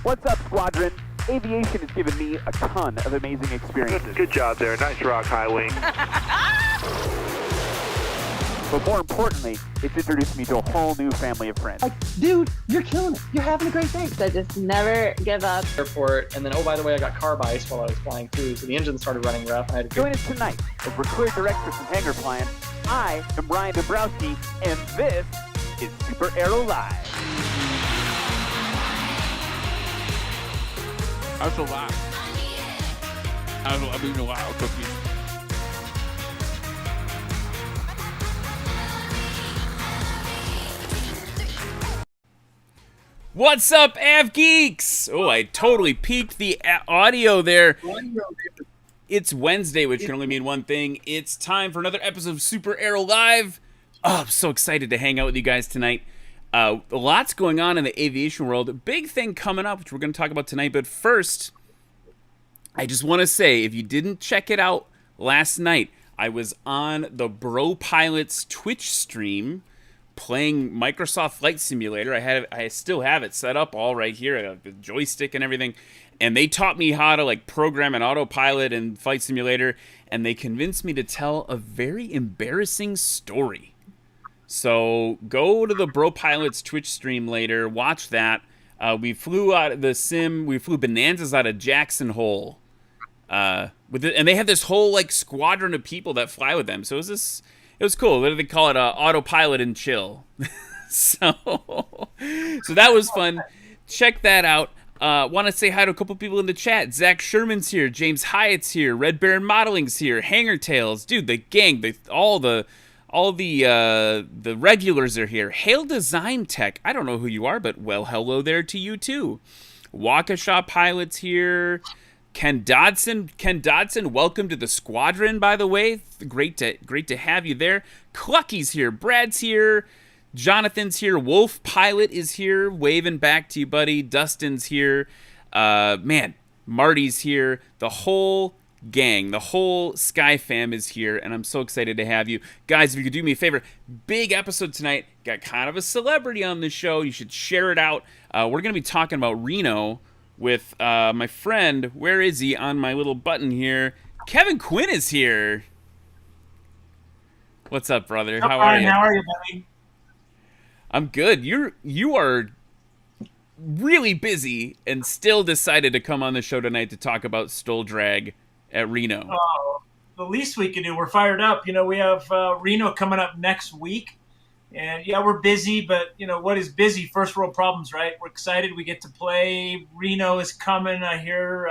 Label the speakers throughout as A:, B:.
A: What's up, Squadron? Aviation has given me a ton of amazing experiences.
B: Good job there. Nice rock, high wing.
A: But more importantly, it's introduced me to a whole new family of friends.
C: Like, dude, you're killing it. You're having a great day.
D: So just never give up.
E: Airport, and then, oh, by the way, I got carb ice while I was flying through, so the engine started running rough. And I had to
A: Join us tonight as we're cleared direct for some hangar flying. I am Bryon Bowman, and this is SuperAero Live.
F: That's a lot. I mean, a lot of cookies. What's up, Av Geeks? Oh, I totally peaked the audio there. It's Wednesday, which can only mean one thing. It's time for another episode of SuperAero Live. Oh, I'm so excited to hang out with you guys tonight. Lots going on in the aviation world. A big thing coming up, which we're going to talk about tonight. But first, I just want to say, if you didn't check it out last night, I was on the Bro Pilots Twitch stream playing Microsoft Flight Simulator. I still have it set up all right here. I have the joystick and everything. And they taught me how to program an autopilot and Flight Simulator. And they convinced me to tell a very embarrassing story. So go to the Bro Pilots Twitch stream later. Watch that. We flew out of the sim. We flew Bonanzas out of Jackson Hole. And they have this whole squadron of people that fly with them. So it was cool. What do they call it? Autopilot and chill. so that was fun. Check that out. Want to say hi to a couple people in the chat. Zach Sherman's here. James Hyatt's here. Red Baron Modeling's here. Hanger Tales, dude. The gang. All the regulars are here. Hail Design Tech. I don't know who you are, but well, hello there to you too. Waukesha Pilot's here. Ken Dodson, welcome to the Squadron, by the way. Great to have you there. Cluckey's here. Brad's here. Jonathan's here. Wolf Pilot is here. Waving back to you, buddy. Dustin's here. Marty's here. The whole gang, the whole Sky fam is here, and I'm so excited to have you. Guys, if you could do me a favor, big episode tonight. Got kind of a celebrity on the show. You should share it out. We're going to be talking about Reno with my friend, where is he on my little button here? Kevin Quinn is here. What's up, brother? How are you?
G: How are you, buddy?
F: I'm good. You are really busy and still decided to come on the show tonight to talk about STOL Drag at Reno.
G: Oh, the least we can do. We're fired up. We have Reno coming up next week. And, yeah, we're busy, but, what is busy? First world problems, right? We're excited. We get to play. Reno is coming. I hear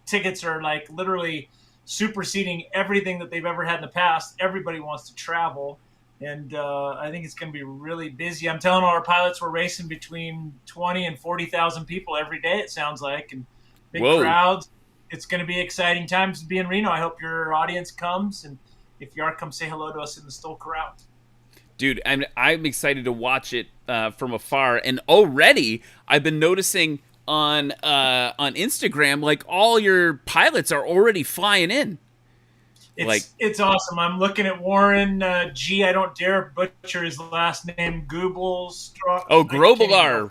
G: tickets are, literally superseding everything that they've ever had in the past. Everybody wants to travel. And I think it's going to be really busy. I'm telling all our pilots we're racing between 20 and 40,000 people every day, it sounds like, and big crowds. It's going to be exciting times to be in Reno. I hope your audience comes. And if you are, come say hello to us in the STOL Crowd.
F: Dude, I'm excited to watch it from afar, and already I've been noticing on Instagram, all your pilots are already flying in.
G: It's awesome. I'm looking at Warren G. I don't dare butcher his last name. Goebbels.
F: Grobelar.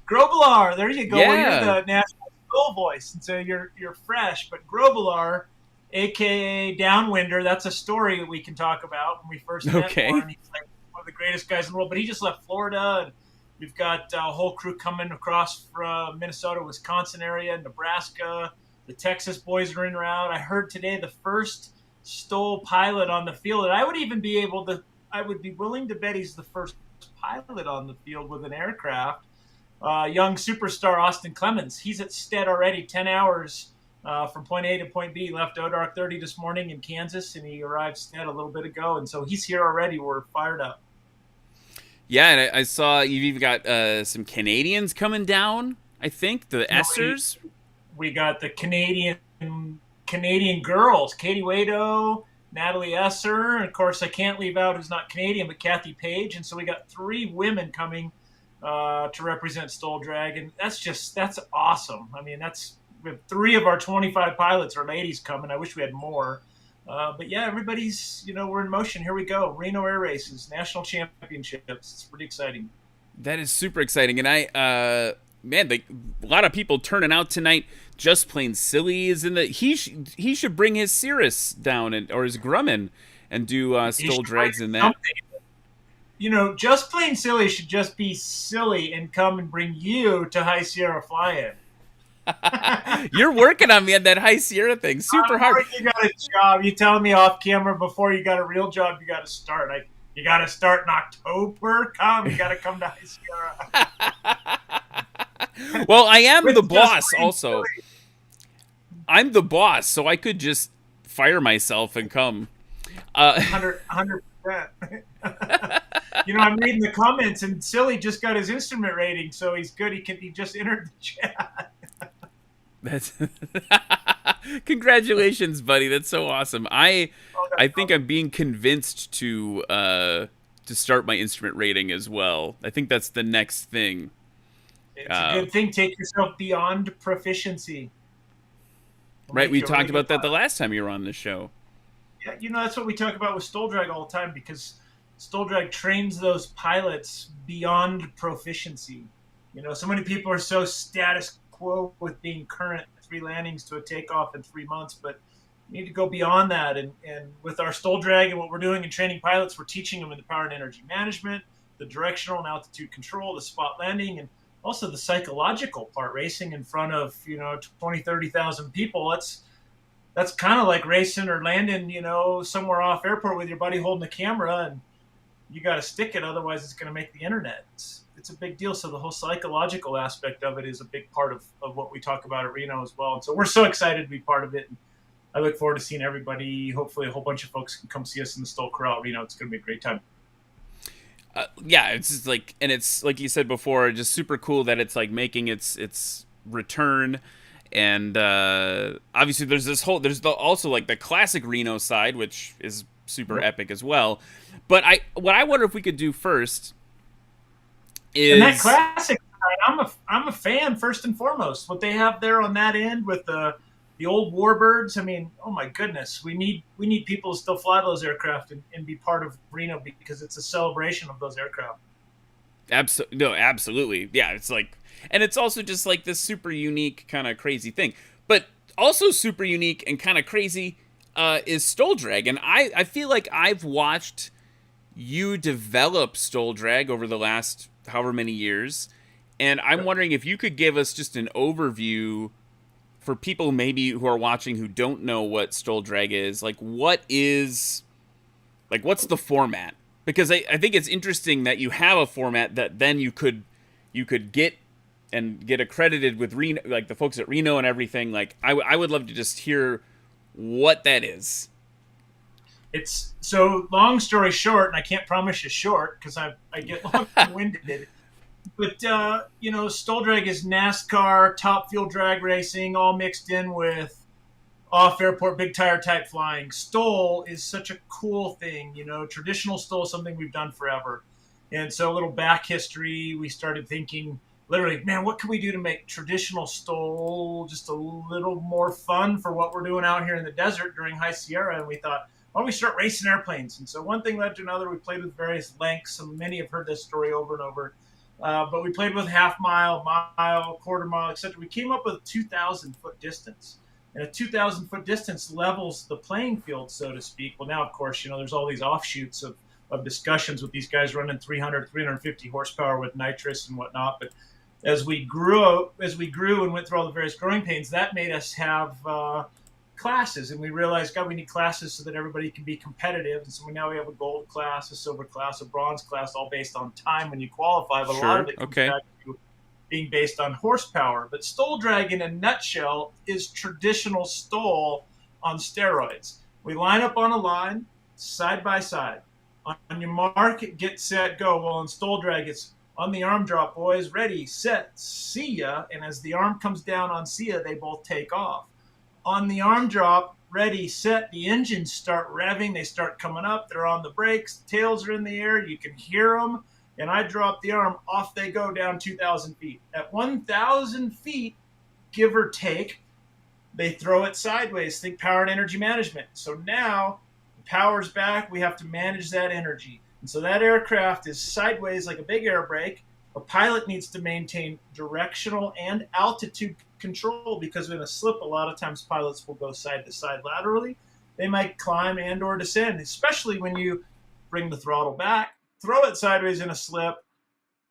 G: Grobelar. There you go.
F: Yeah.
G: Well, you're the national STOL voice, and so you're fresh. But Grobelar, a.k.a. Downwinder, that's a story that we can talk about. When we first met Warren, he's one of the greatest guys in the world. But he just left Florida, and we've got a whole crew coming across from Minnesota, Wisconsin area, Nebraska. The Texas boys are en route. I heard today the first STOL pilot on the field, and I would be willing to bet he's the first pilot on the field with an aircraft. Young superstar Austin Clemens. He's at Stead already, 10 hours. From point A to point B, left ODARC 30 this morning in Kansas, and he arrived Stead a little bit ago, and so he's here already. We're fired up.
F: Yeah, and I saw you've even got some Canadians coming down, I think, the Essers.
G: We got the Canadian girls, Katie Wado, Natalie Esser, and of course I can't leave out who's not Canadian, but Kathy Page, and so we got 3 women coming to represent STOL Drag, and that's awesome. I mean, we have 3 of our 25 pilots are ladies coming. I wish we had more. But yeah, everybody's, we're in motion. Here we go. Reno Air Races, national championships. It's pretty exciting.
F: That is super exciting. And man, a lot of people turning out tonight. Just Plain Silly is in the. He should bring his Cirrus down or his Grumman and do STOL Drags in that.
G: Something. Just Plain Silly should just be silly and come and bring you to High Sierra Fly-In.
F: You're working on me on that High Sierra thing. Super hard.
G: You got a job. You telling me off camera before you got a real job, you got to start. You got to start in October. You got to come to High Sierra.
F: Well, I am the boss also. I'm the boss, so I could just fire myself and come.
G: 100%. I'm reading the comments, and Silly just got his instrument rating, so he's good. He just entered the chat.
F: That's congratulations, buddy. That's so awesome. I think I'm being convinced to start my instrument rating as well. I think that's the next thing.
G: It's a good thing. Take yourself beyond proficiency.
F: Right, we talked about that the last time you were on the show.
G: Yeah, that's what we talk about with STOL Drag all the time, because STOL Drag trains those pilots beyond proficiency. So many people are so status quo with being current 3 landings to a takeoff in 3 months, but you need to go beyond that. And with our STOL Drag and what we're doing in training pilots, we're teaching them in the power and energy management, the directional and altitude control, the spot landing, and also the psychological part. Racing in front of 20, 30,000 people. That's kind of like racing or landing somewhere off airport with your buddy holding the camera, and you got to stick it, otherwise it's going to make the internet. It's a big deal. So the whole psychological aspect of it is a big part of what we talk about at Reno as well. And so we're so excited to be part of it. And I look forward to seeing everybody. Hopefully a whole bunch of folks can come see us in the STOL Corral at Reno. It's going to be a great time.
F: Yeah, it's just like, and it's like you said before, just super cool that it's like making its return. And obviously there's also like the classic Reno side, which is super epic as well. But what I wonder if we could do first is,
G: and that classic side, I'm a fan first and foremost. What they have there on that end with the old Warbirds. I mean, oh my goodness, we need people to still fly those aircraft and be part of Reno, because it's a celebration of those aircraft.
F: Absolutely. Yeah, it's like, and it's also just like this super unique kind of crazy thing. But also super unique and kind of crazy is STOL Drag. And I feel like I've watched you develop STOL Drag over the last however many years. And I'm wondering if you could give us just an overview for people maybe who are watching who don't know what STOL Drag is. Like, what's the format? Because I think it's interesting that you have a format that then you could get accredited with Reno, like the folks at Reno and everything. Like, I would love to just hear what that is.
G: It's so, long story short, and I can't promise you short because I get long-winded. But STOL Drag is NASCAR, top fuel drag racing, all mixed in with off-airport big tire type flying. STOL is such a cool thing. Traditional STOL is something we've done forever. And so a little back history, we started thinking, literally, man, what can we do to make traditional STOL just a little more fun for what we're doing out here in the desert during High Sierra? And we thought, why don't we start racing airplanes? And so one thing led to another. We played with various lengths. And many have heard this story over and over. But we played with half mile, mile, quarter mile, etc. We came up with a 2,000-foot distance. And a 2,000-foot distance levels the playing field, so to speak. Well, now, of course, there's all these offshoots of discussions with these guys running 300, 350 horsepower with nitrous and whatnot. But as we grew and went through all the various growing pains, that made us have classes. And we realized, God, we need classes so that everybody can be competitive. And so now we have a gold class, a silver class, a bronze class, all based on time when you qualify. But a lot of it comes back to being based on horsepower. But STOL Drag, in a nutshell, is traditional STOL on steroids. We line up on a line, side by side. On your mark, get set, go. Well, in STOL Drag, it's on the arm drop, boys. Ready, set, see ya. And as the arm comes down on see ya, they both take off. On the arm drop, ready, set, the engines start revving. They start coming up. They're on the brakes. Tails are in the air. You can hear them. And I drop the arm. Off they go down 2,000 feet. At 1,000 feet, give or take, they throw it sideways. Think power and energy management. So now the power's back. We have to manage that energy. And so that aircraft is sideways like a big air brake. A pilot needs to maintain directional and altitude control, because in a slip, a lot of times pilots will go side to side laterally. They might climb and or descend, especially when you bring the throttle back, throw it sideways in a slip,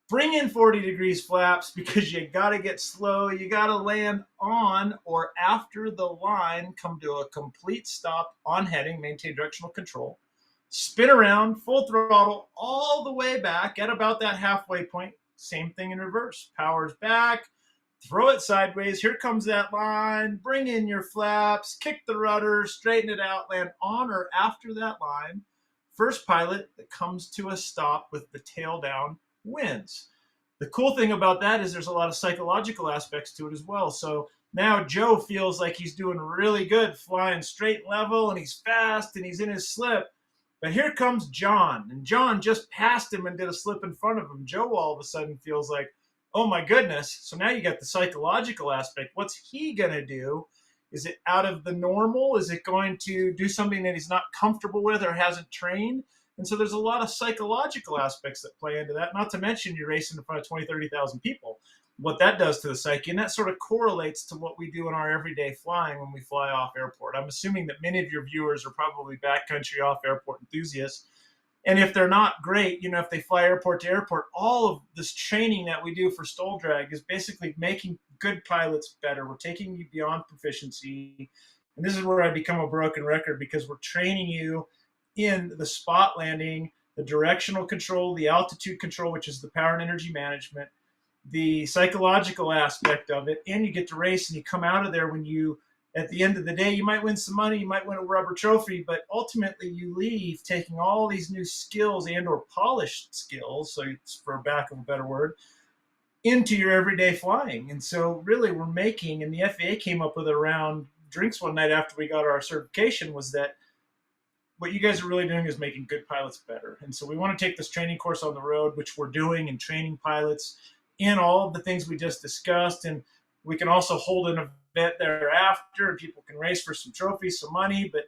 G: bring in 40 degrees flaps, because you got to get slow. You got to land on or after the line, come to a complete stop on heading, maintain directional control, spin around, full throttle all the way back at about that halfway point. Same thing in reverse. Powers back, throw it sideways. Here comes that line. Bring in your flaps, kick the rudder, straighten it out, land on or after that line. First pilot that comes to a stop with the tail down wins. The cool thing about that is there's a lot of psychological aspects to it as well. So now Joe feels like he's doing really good, flying straight level, and he's fast, and he's in his slip. But here comes John, and John just passed him and did a slip in front of him. Joe all of a sudden feels like, oh my goodness. So now you got the psychological aspect. What's he going to do? Is it out of the normal? Is it going to do something that he's not comfortable with or hasn't trained? And so there's a lot of psychological aspects that play into that, not to mention you're racing in front of 20, 30,000 people. What that does to the psyche, and that sort of correlates to what we do in our everyday flying when we fly off airport. I'm assuming that many of your viewers are probably backcountry off airport enthusiasts. And if they're not great, if they fly airport to airport, all of this training that we do for STOL Drag is basically making good pilots better. We're taking you beyond proficiency. And this is where I become a broken record, because we're training you in the spot landing, the directional control, the altitude control, which is the power and energy management, the psychological aspect of it, and you get to race, and you come out of there when you, at the end of the day, you might win some money, you might win a rubber trophy, but ultimately you leave taking all these new skills and or polished skills, so it's for lack of a better word, into your everyday flying. And so really we're making, and the FAA came up with around drinks one night after we got our certification, was that what you guys are really doing is making good pilots better. And so we want to take this training course on the road, which we're doing, and training pilots in all of the things we just discussed. And we can also hold an event thereafter, and people can race for some trophies, some money. But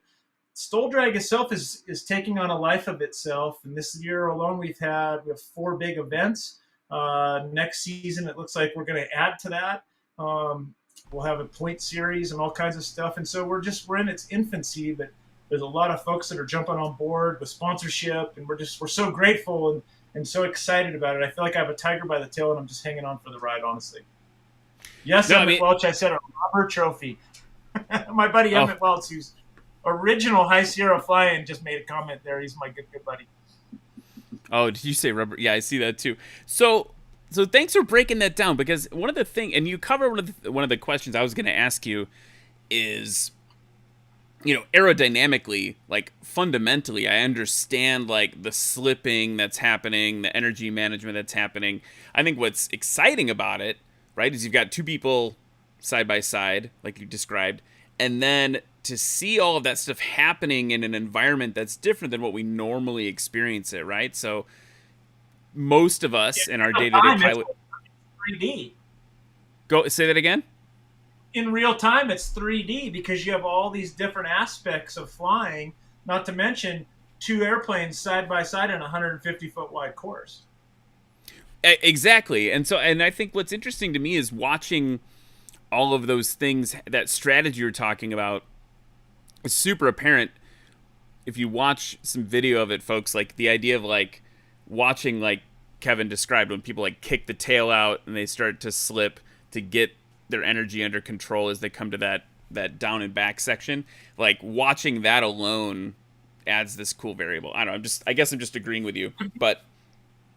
G: STOL Drag itself is taking on a life of itself. And this year alone, we have 4 big events. Next season, it looks like we're going to add to that. We'll have a point series and all kinds of stuff. And so we're in its infancy, but there's a lot of folks that are jumping on board with sponsorship, and we're so grateful and so excited about it. I feel like I have a tiger by the tail, and I'm just hanging on for the ride, honestly. Yes, Emmett Welch, I said a rubber trophy. My buddy Emmett Welch, who's original High Sierra flying, just made a comment there. He's my good buddy.
F: Oh, did you say rubber? Yeah, I see that too. So thanks for breaking that down, because one of the things, and you cover one of the questions I was going to ask you is, aerodynamically, like fundamentally, I understand like the slipping that's happening, the energy management that's happening. I think what's exciting about it, right, is you've got 2 people side by side, like you described, and then to see all of that stuff happening in an environment that's different than what we normally experience it, right? So most of us in our day-to-day pilot...
G: 3D.
F: Go say that again?
G: In real time, it's 3D, because you have all these different aspects of flying, not to mention 2 airplanes side by side in a 150-foot wide course.
F: Exactly. And I think what's interesting to me is watching all of those things, that strategy you're talking about is super apparent if you watch some video of it, folks. Like the idea of like watching, like Kevin described, when people like kick the tail out and they start to slip to get their energy under control as they come to that down and back section. Like watching that alone adds this cool variable. I don't know. I guess I'm just agreeing with you, but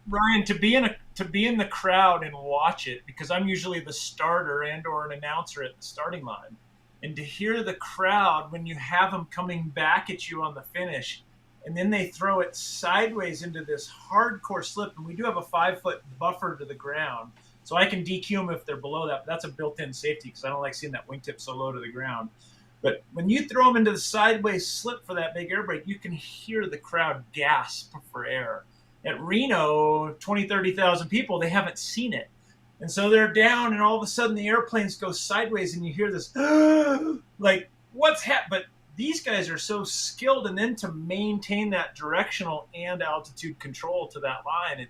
G: Ryan, to be in the crowd and watch it, because I'm usually the starter and or an announcer at the starting line, and to hear the crowd when you have them coming back at you on the finish, and then they throw it sideways into this hardcore slip, and we do have a 5-foot buffer to the ground, so I can DQ them if they're below that. But that's a built-in safety, because I don't like seeing that wingtip so low to the ground. But when you throw them into the sideways slip for that big air brake, you can hear the crowd gasp for air. At Reno, 20, 30,000 people, they haven't seen it. And so they're down, and all of a sudden the airplanes go sideways, and you hear this, like, what's happening? But these guys are so skilled, and then to maintain that directional and altitude control to that line,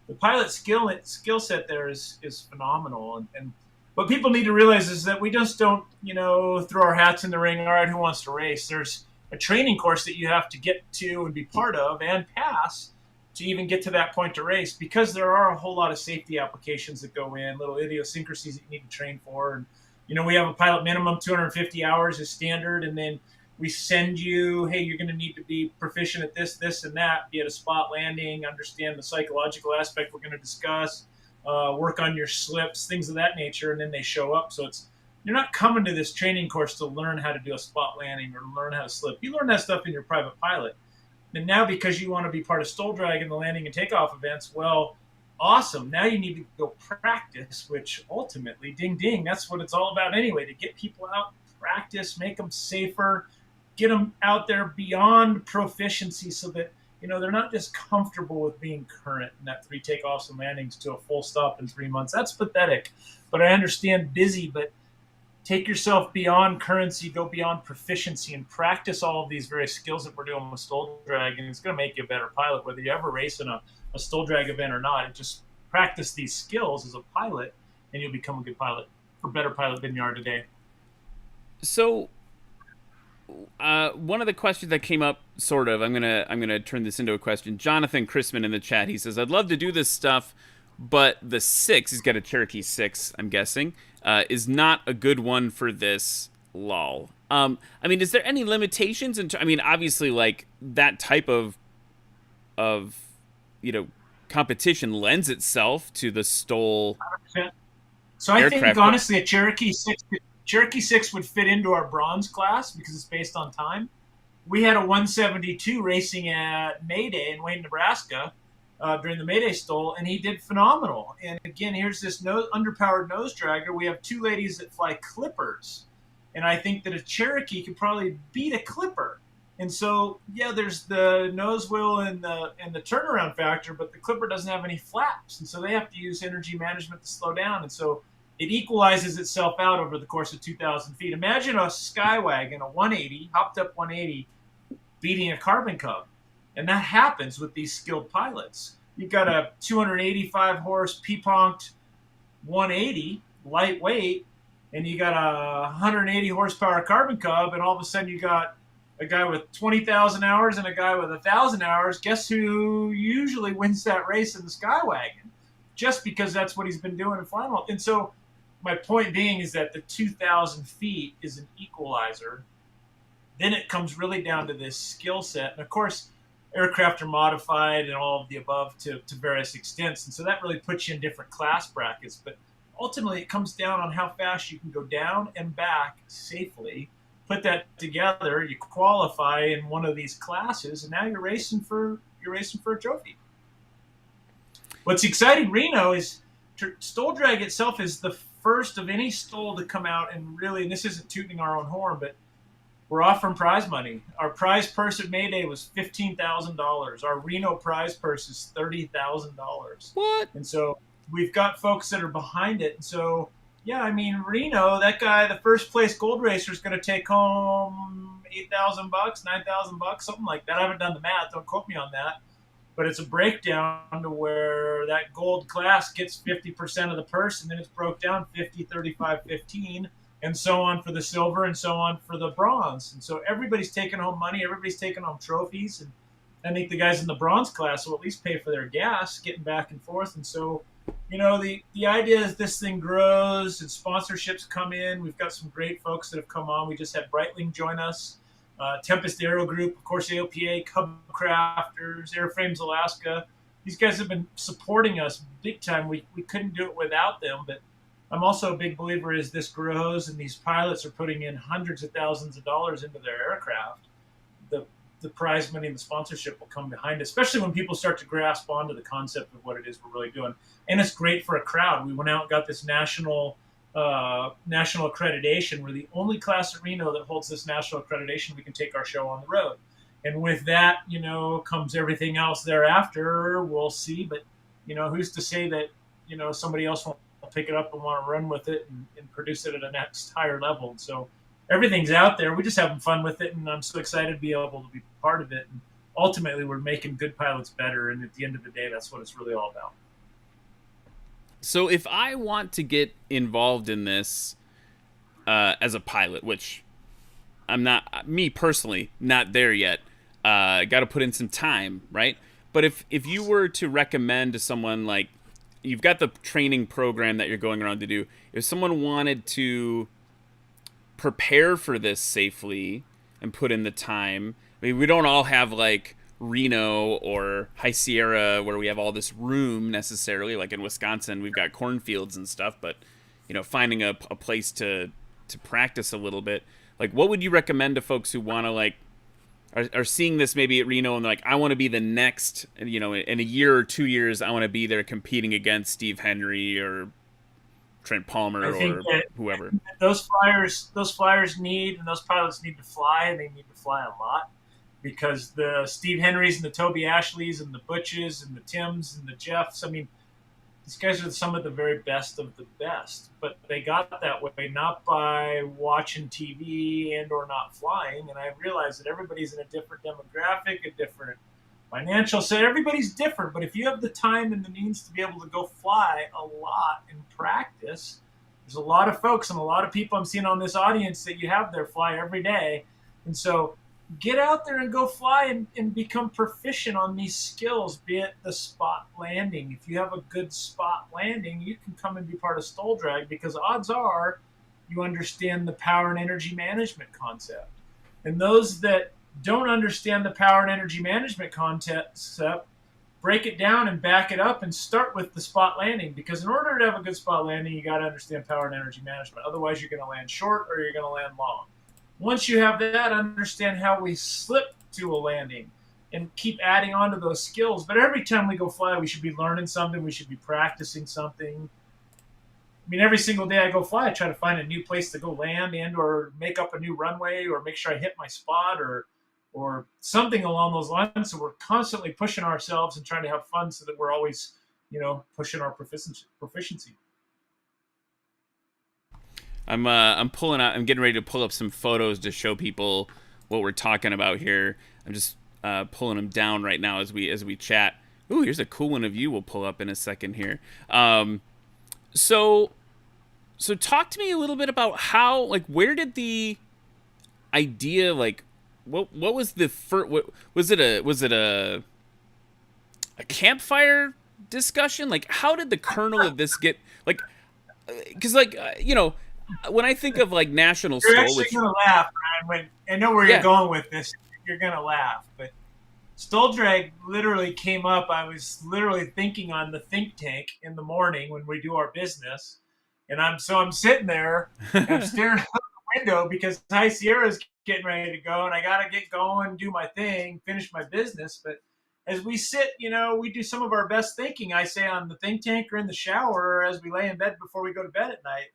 G: the pilot skill set there is phenomenal. And what people need to realize is that we just don't, throw our hats in the ring. All right, who wants to race? There's a training course that you have to get to and be part of and pass to even get to that point to race, because there are a whole lot of safety applications that go in, little idiosyncrasies that you need to train for. And, we have a pilot minimum 250 hours is standard. And then we send you, hey, you're going to need to be proficient at this, this, and that, be at a spot landing, understand the psychological aspect we're going to discuss, work on your slips, things of that nature, and then they show up. So you're not coming to this training course to learn how to do a spot landing or learn how to slip. You learn that stuff in your private pilot. And now because you want to be part of STOL Drag and the landing and takeoff events, well, awesome. Now you need to go practice, which ultimately, ding, ding, that's what it's all about anyway, to get people out, practice, make them safer, get them out there beyond proficiency so that, they're not just comfortable with being current in that 3 takeoffs and landings to a full stop in 3 months. That's pathetic. But I understand busy, but take yourself beyond currency, go beyond proficiency, and practice all of these various skills that we're doing with STOL Drag, and it's going to make you a better pilot, whether you ever race in a STOL Drag event or not. And just practice these skills as a pilot, and you'll become a good pilot, or better pilot than you are today.
F: So one of the questions that came up, sort of, I'm gonna turn this into a question. Jonathan Christman in the chat, he says, I'd love to do this stuff, but the 6, he's got a Cherokee 6, I'm guessing, is not a good one for this, lol. Is there any limitations? Obviously, like, that type of competition lends itself to the STOL
G: 100%. So I
F: aircraft.
G: think, honestly, a Cherokee 6 would fit into our bronze class because it's based on time. We had a 172 racing at Mayday in Wayne, Nebraska during the Mayday STOL, and he did phenomenal. And again, here's this underpowered nose dragger. We have 2 ladies that fly Clippers, and I think that a Cherokee could probably beat a Clipper. And so, yeah, there's the nose wheel and the turnaround factor, but the Clipper doesn't have any flaps, and so they have to use energy management to slow down. And so it equalizes itself out over the course of 2,000 feet. Imagine a Skywagon, a 180, hopped up 180, beating a Carbon Cub. And that happens with these skilled pilots. You've got a 285 horse P-Ponked 180, lightweight, and you got a 180 horsepower Carbon Cub, and all of a sudden you got a guy with 20,000 hours and a guy with 1,000 hours. Guess who usually wins that race in the Skywagon? Just because that's what he's been doing in flying. And so my point being is that the 2,000 feet is an equalizer. Then it comes really down to this skill set. And, of course, aircraft are modified and all of the above to various extents. And so that really puts you in different class brackets. But ultimately it comes down on how fast you can go down and back safely. Put that together, you qualify in one of these classes, and now you're racing for a trophy. What's exciting, Reno, is STOL Drag itself is the first of any STOL to come out and really, and this isn't tooting our own horn, but we're offering prize money. Our prize purse at Mayday was $15,000. Our Reno prize purse is $30,000.
F: What?
G: And so we've got folks that are behind it. And so, yeah, Reno, that guy, the first place gold racer, is going to take home $8,000, $9,000, something like that. I haven't done the math. Don't quote me on that. But it's a breakdown to where that gold class gets 50% of the purse, and then it's broke down 50, 35, 15, and so on for the silver, and so on for the bronze. And so everybody's taking home money, everybody's taking home trophies, and I think the guys in the bronze class will at least pay for their gas getting back and forth. And so, the idea is this thing grows and sponsorships come in. We've got some great folks that have come on. We just had Breitling join us. Tempest Aero Group, of course, AOPA, Cub Crafters, Airframes Alaska. These guys have been supporting us big time. We couldn't do it without them, but I'm also a big believer as this grows and these pilots are putting in hundreds of thousands of dollars into their aircraft, the prize money and the sponsorship will come behind it, especially when people start to grasp onto the concept of what it is we're really doing. And it's great for a crowd. We went out and got this national accreditation. We're the only class at Reno that holds this national accreditation. We can take our show on the road. And with that, comes everything else thereafter. We'll see. But, who's to say that, somebody else won't pick it up and want to run with it and produce it at a next higher level. And so everything's out there. We're just having fun with it. And I'm so excited to be able to be part of it. And ultimately, we're making good pilots better. And at the end of the day, that's what it's really all about.
F: So if I want to get involved in this as a pilot, which I'm not, me personally, not there yet, got to put in some time, right? But if you were to recommend to someone, like, you've got the training program that you're going around to do, if someone wanted to prepare for this safely and put in the time, I mean, we don't all have like Reno or High Sierra where we have all this room necessarily. Like in Wisconsin, we've got cornfields and stuff, but finding a place to practice a little bit. Like, what would you recommend to folks who want to, like, are seeing this maybe at Reno and they're like, I want to be the next, in a year or 2 years, I want to be there competing against Steve Henry or Trent Palmer or whoever.
G: Those flyers need, and those pilots need to fly, and they need to fly a lot, because the Steve Henrys and the Toby Ashleys and the Butches and the Tims and the Jeffs, I mean, these guys are some of the very best of the best, but they got that way not by watching TV and or not flying. And I realize that everybody's in a different demographic, a different financial set. Everybody's different, but if you have the time and the means to be able to go fly a lot and practice, there's a lot of folks and a lot of people I'm seeing on this audience that you have there fly every day. And so get out there and go fly and become proficient on these skills, be it the spot landing. If you have a good spot landing, you can come and be part of STOL Drag, because odds are you understand the power and energy management concept. And those that don't understand the power and energy management concept, break it down and back it up and start with the spot landing, because in order to have a good spot landing, you got to understand power and energy management. Otherwise, you're going to land short or you're going to land long. Once you have that, understand how we slip to a landing and keep adding on to those skills. But every time we go fly, we should be learning something. We should be practicing something. I mean, every single day I go fly, I try to find a new place to go land and or make up a new runway or make sure I hit my spot or something along those lines. So we're constantly pushing ourselves and trying to have fun so that we're always, pushing our proficiency.
F: I'm getting ready to pull up some photos to show people what we're talking about here. I'm just pulling them down right now as we chat. Ooh, here's a cool one of you. We'll pull up in a second here. So talk to me a little bit about how, like, where did the idea, like, what was the first? Was it a campfire discussion? Like, how did the kernel of this get, like, because, like, when I think of, like, National
G: You're
F: STOL,
G: actually going to laugh, Brian. I know where you're going with this. You're going to laugh. But STOL Drag literally came up. I was literally thinking on the think tank in the morning when we do our business. And I'm sitting there and I'm staring out the window because High Sierra's getting ready to go. And I got to get going, do my thing, finish my business. But as we sit, we do some of our best thinking, I say, on the think tank or in the shower or as we lay in bed before we go to bed at night.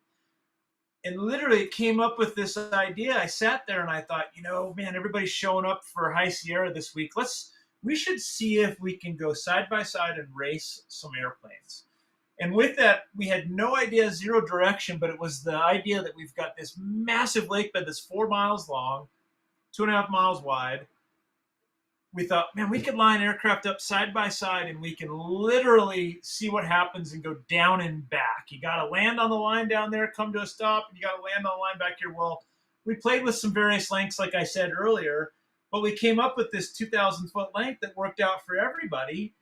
G: And literally it came up with this idea. I sat there and I thought, man, everybody's showing up for High Sierra this week. We should see if we can go side by side and race some airplanes. And with that, we had no idea, zero direction, but it was the idea that we've got this massive lake bed that's 4 miles long, 2.5 miles wide. We thought, man, we could line aircraft up side by side and we can literally see what happens and go down and back. You got to land on the line down there, come to a stop, and you got to land on the line back here. Well, we played with some various lengths, like I said earlier, but we came up with this 2,000-foot length that worked out for everybody.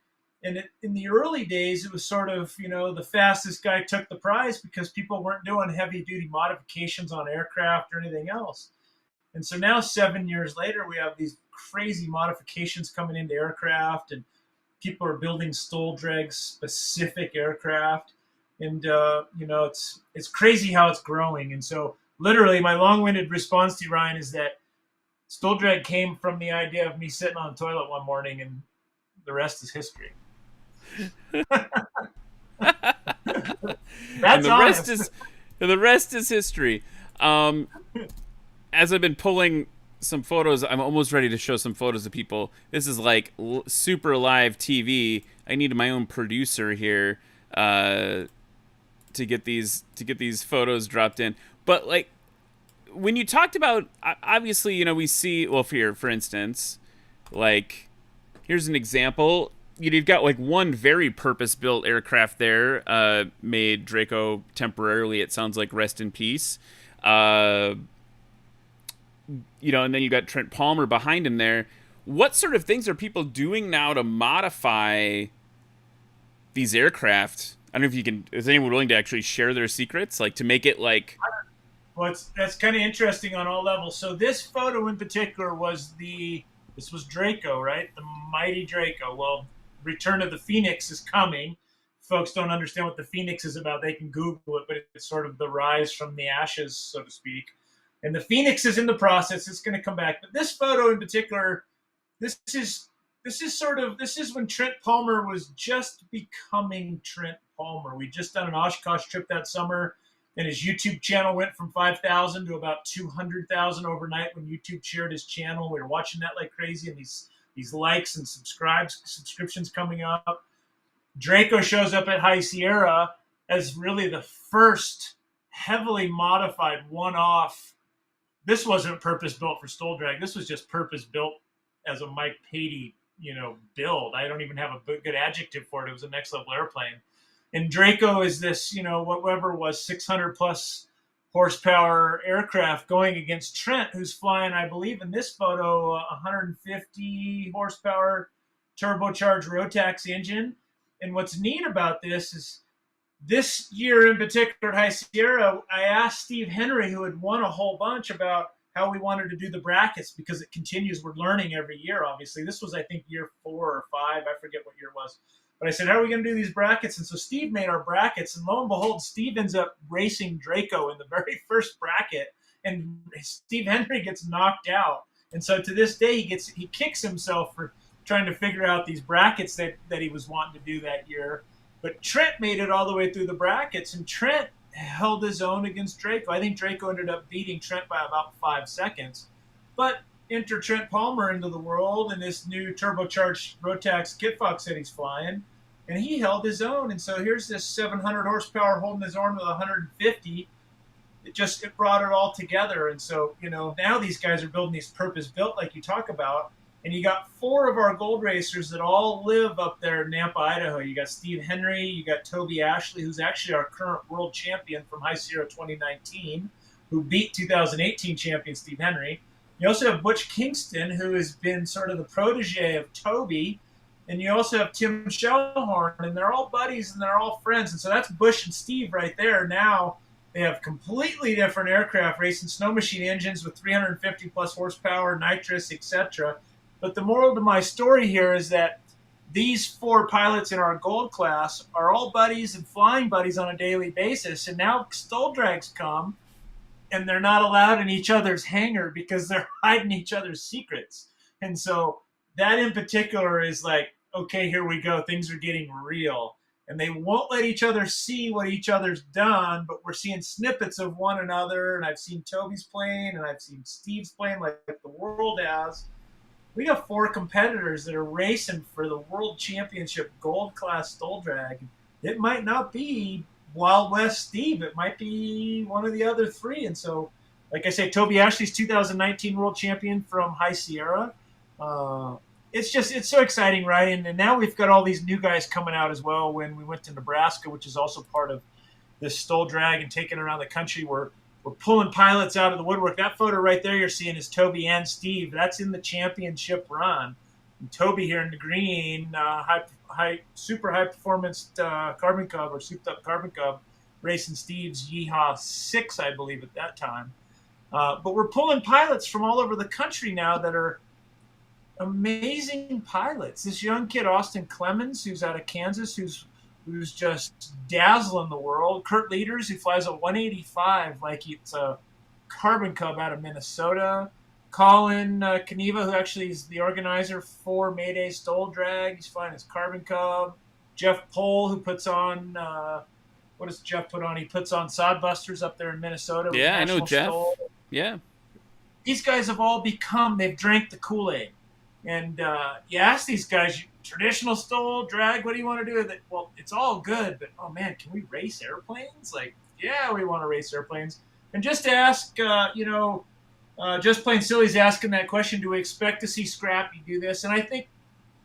G: And in the early days, it was sort of, the fastest guy took the prize because people weren't doing heavy-duty modifications on aircraft or anything else. And so now 7 years later, we have these crazy modifications coming into aircraft, and people are building STOL Drag specific aircraft. And, it's crazy how it's growing. And so literally my long-winded response to you, Ryan, is that STOL Drag came from the idea of me sitting on the toilet one morning, and the rest is history.
F: And the rest is history. As I've been pulling some photos, I'm almost ready to show some photos of people. This is like super live TV. I needed my own producer here to get these photos dropped in. But, like, when you talked about, obviously, we see, well, here, for instance, like, here's an example. you've got like one very purpose-built aircraft there, made Draco temporarily. It sounds like rest in peace. And then you got Trent Palmer behind him there. What sort of things are people doing now to modify these aircraft? I don't know if you can. Is anyone willing to actually share their secrets, like to make it like?
G: Well, that's kind of interesting on all levels. So this photo in particular this was Draco, right? The mighty Draco. Well, Return of the Phoenix is coming. Folks don't understand what the Phoenix is about. They can Google it, but it's sort of the rise from the ashes, so to speak. And the Phoenix is in the process. It's going to come back. But this photo in particular, this is when Trent Palmer was just becoming Trent Palmer. We just done an Oshkosh trip that summer, and his YouTube channel went from 5,000 to about 200,000 overnight when YouTube shared his channel. We were watching that like crazy, and these likes and subscriptions coming up. Draco shows up at High Sierra as really the first heavily modified one-off. This wasn't purpose-built for STOL Drag. This was just purpose-built as a Mike Patey, build. I don't even have a good adjective for it. It was a next-level airplane. And Draco is this, whatever was 600-plus horsepower aircraft going against Trent, who's flying, I believe, in this photo, 150 horsepower turbocharged Rotax engine. And what's neat about this is this year in particular at High Sierra, I asked Steve Henry, who had won a whole bunch, about how we wanted to do the brackets, because it continues. We're learning every year, obviously. This was, I think, year 4 or 5. I forget what year it was. But I said, how are we going to do these brackets? And so Steve made our brackets. And lo and behold, Steve ends up racing Draco in the very first bracket. And Steve Henry gets knocked out. And so to this day, he kicks himself for trying to figure out these brackets that he was wanting to do that year. But Trent made it all the way through the brackets, and Trent held his own against Draco. I think Draco ended up beating Trent by about 5 seconds. But enter Trent Palmer into the world in this new turbocharged Rotax Kitfox that he's flying, and he held his own. And so here's this 700 horsepower holding his own with 150. It brought it all together. And so, now these guys are building these purpose-built like you talk about. And you got 4 of our gold racers that all live up there in Nampa, Idaho. You got Steve Henry, you got Toby Ashley, who's actually our current world champion from High Sierra 2019, who beat 2018 champion Steve Henry. You also have Butch Kingston, who has been sort of the protege of Toby. And you also have Tim Shellhorn, and they're all buddies and they're all friends. And so that's Bush and Steve right there. Now they have completely different aircraft racing snow machine engines with 350 plus horsepower, nitrous, etc. But the moral to my story here is that these 4 pilots in our gold class are all buddies and flying buddies on a daily basis. And now STOL Drags come, and they're not allowed in each other's hangar because they're hiding each other's secrets. And so that in particular is like, okay, here we go. Things are getting real. And they won't let each other see what each other's done, but we're seeing snippets of one another. And I've seen Toby's plane, and I've seen Steve's plane, like the world has. We got 4 competitors that are racing for the World Championship Gold Class STOL Drag. It might not be Wild West Steve. It might be one of the other 3. And so, like I say, Toby Ashley's 2019 World Champion from High Sierra. It's so exciting, right? And now we've got all these new guys coming out as well. When we went to Nebraska, which is also part of this STOL Drag, and taking around the country, we're pulling pilots out of the woodwork. That photo right there you're seeing is Toby and Steve. That's in the championship run. And Toby here in the green, super high performance Carbon Cub, or souped up Carbon Cub, racing Steve's Yeehaw 6, I believe, at that time. But we're pulling pilots from all over the country now that are amazing pilots. This young kid, Austin Clemens, who's out of Kansas, who's just dazzling the world. Kurt Leaders, who flies a 185 like it's a Carbon Cub out of Minnesota. Colin Kaniva, who actually is the organizer for Mayday STOL Drag. He's flying his Carbon Cub. Jeff Pohl, who puts on, what does Jeff put on? He puts on Sodbusters up there in Minnesota.
F: Yeah, I know Jeff.
G: STOL.
F: Yeah.
G: These guys have all they've drank the Kool-Aid. And you ask these guys, traditional STOL Drag, what do you want to do with it? Well, it's all good, but, oh, man, can we race airplanes? Like, yeah, we want to race airplanes. And just to ask, Just Plain Silly's asking that question, do we expect to see Scrappy do this? And I think,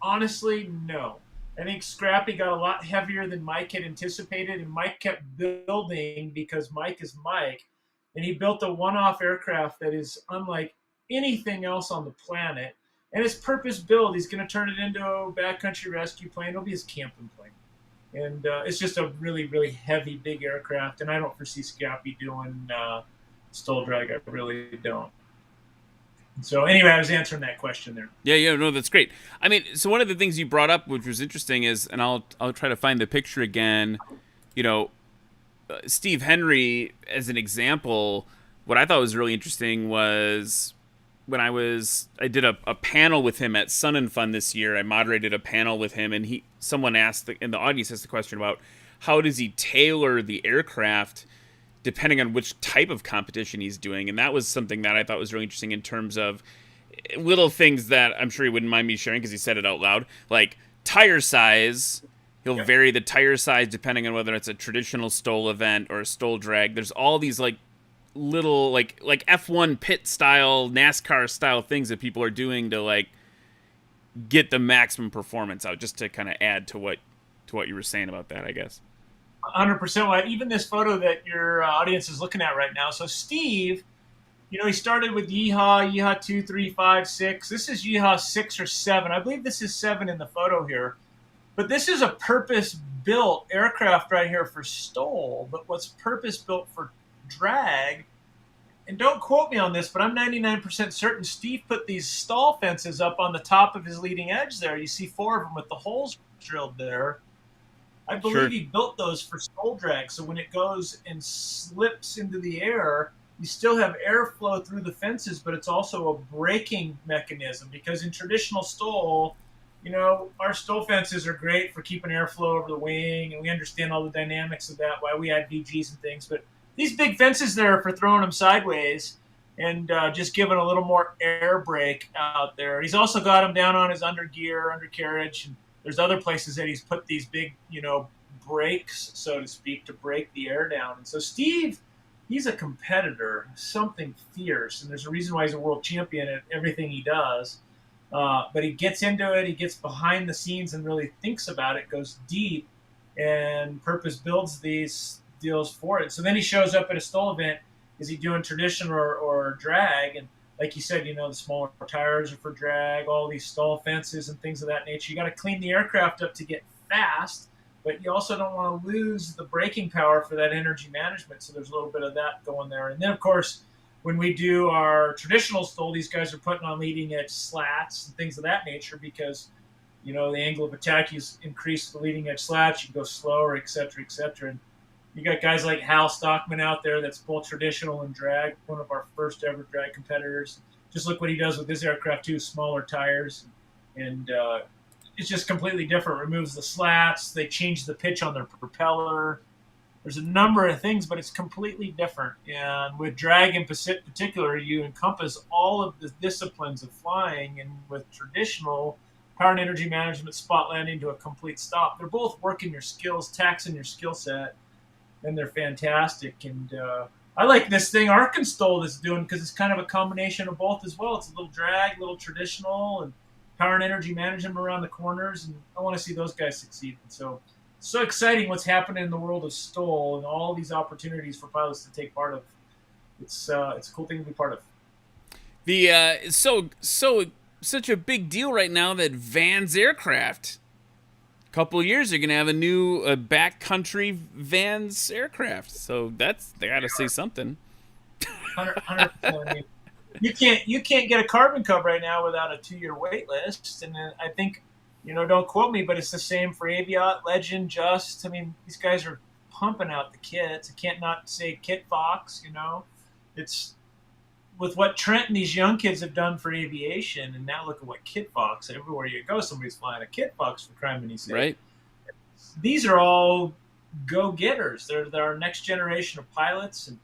G: honestly, no. I think Scrappy got a lot heavier than Mike had anticipated, and Mike kept building because Mike is Mike. And he built a one-off aircraft that is unlike anything else on the planet. And it's purpose-built. He's going to turn it into a backcountry rescue plane. It'll be his camping plane. And it's just a really, really heavy, big aircraft. And I don't foresee Scrappy doing STOL Drag. I really don't. So anyway, I was answering that question there.
F: Yeah, no, that's great. I mean, so one of the things you brought up, which was interesting, is, and I'll try to find the picture again. You know, Steve Henry as an example. What I thought was really interesting was when I did a panel with him at Sun and Fun this year. I moderated a panel with him, and someone asked, and the audience asked the question about how does he tailor the aircraft depending on which type of competition he's doing. And that was something that I thought was really interesting in terms of little things that I'm sure he wouldn't mind me sharing because he said it out loud. Like tire size, he'll vary the tire size depending on whether it's a traditional STOL event or a STOL drag. There's all these like little like F1 pit style, NASCAR style things that people are doing to like get the maximum performance out, just to kind of add to what you were saying about that, I guess.
G: 100%. Well, even this photo that your audience is looking at right now. So Steve, you know, he started with Yeehaw 2, 3, 5, 6. This is Yeehaw 6 or 7. I believe this is 7 in the photo here. But this is a purpose-built aircraft right here for STOL, but what's purpose-built for drag. And don't quote me on this, but I'm 99% certain Steve put these stall fences up on the top of his leading edge there. You see 4 of them with the holes drilled there. I believe he built those for STOL drag, so when it goes and slips into the air, you still have airflow through the fences, but it's also a braking mechanism, because in traditional STOL, you know, our STOL fences are great for keeping airflow over the wing, and we understand all the dynamics of that, why we add VGs and things, but these big fences there are for throwing them sideways and just giving a little more air brake out there. He's also got them down on his undercarriage, and there's other places that he's put these big, you know, brakes, so to speak, to break the air down. And so Steve, he's a competitor, something fierce, and there's a reason why he's a world champion at everything he does. But he gets into it, he gets behind the scenes and really thinks about it, goes deep, and purpose builds these deals for it. So then he shows up at a STOL event. Is he doing tradition or drag? And like you said, you know, the smaller tires are for drag, all these STOL fences and things of that nature. You got to clean the aircraft up to get fast, but you also don't want to lose the braking power for that energy management. So there's a little bit of that going there. And then, of course, when we do our traditional STOL, these guys are putting on leading edge slats and things of that nature because, you know, the angle of attack is increased the leading edge slats. You can go slower, et cetera, et cetera. And you got guys like Hal Stockman out there that's both traditional and drag, one of our first ever drag competitors. Just look what he does with his aircraft too, smaller tires. And it's just completely different. Removes the slats. They change the pitch on their propeller. There's a number of things, but it's completely different. And with drag in particular, you encompass all of the disciplines of flying. And with traditional, power and energy management, spot landing to a complete stop, they're both working your skills, taxing your skill set. And they're fantastic. And I like this thing Arkansas is doing because it's kind of a combination of both as well. It's a little drag, a little traditional, and power and energy management around the corners. And I want to see those guys succeed. And so exciting what's happening in the world of STOL and all these opportunities for pilots to take part of. It's a cool thing to be part of.
F: It's such a big deal right now that Van's aircraft. Couple of years, you're gonna have a new backcountry Vans aircraft, so they gotta say something.
G: 100%. You can't get a Carbon Cub right now without a 2-year wait list, and then I think, you know, don't quote me, but it's the same for Aviat, Legend, Just. I mean, these guys are pumping out the kits. I can't not say Kit Fox. You know, it's with what Trent and these young kids have done for aviation, and now look at what Kit Fox. Everywhere you go, somebody's flying a Kit Fox for criminy sake.
F: Right.
G: These are all go-getters. They're our next generation of pilots, and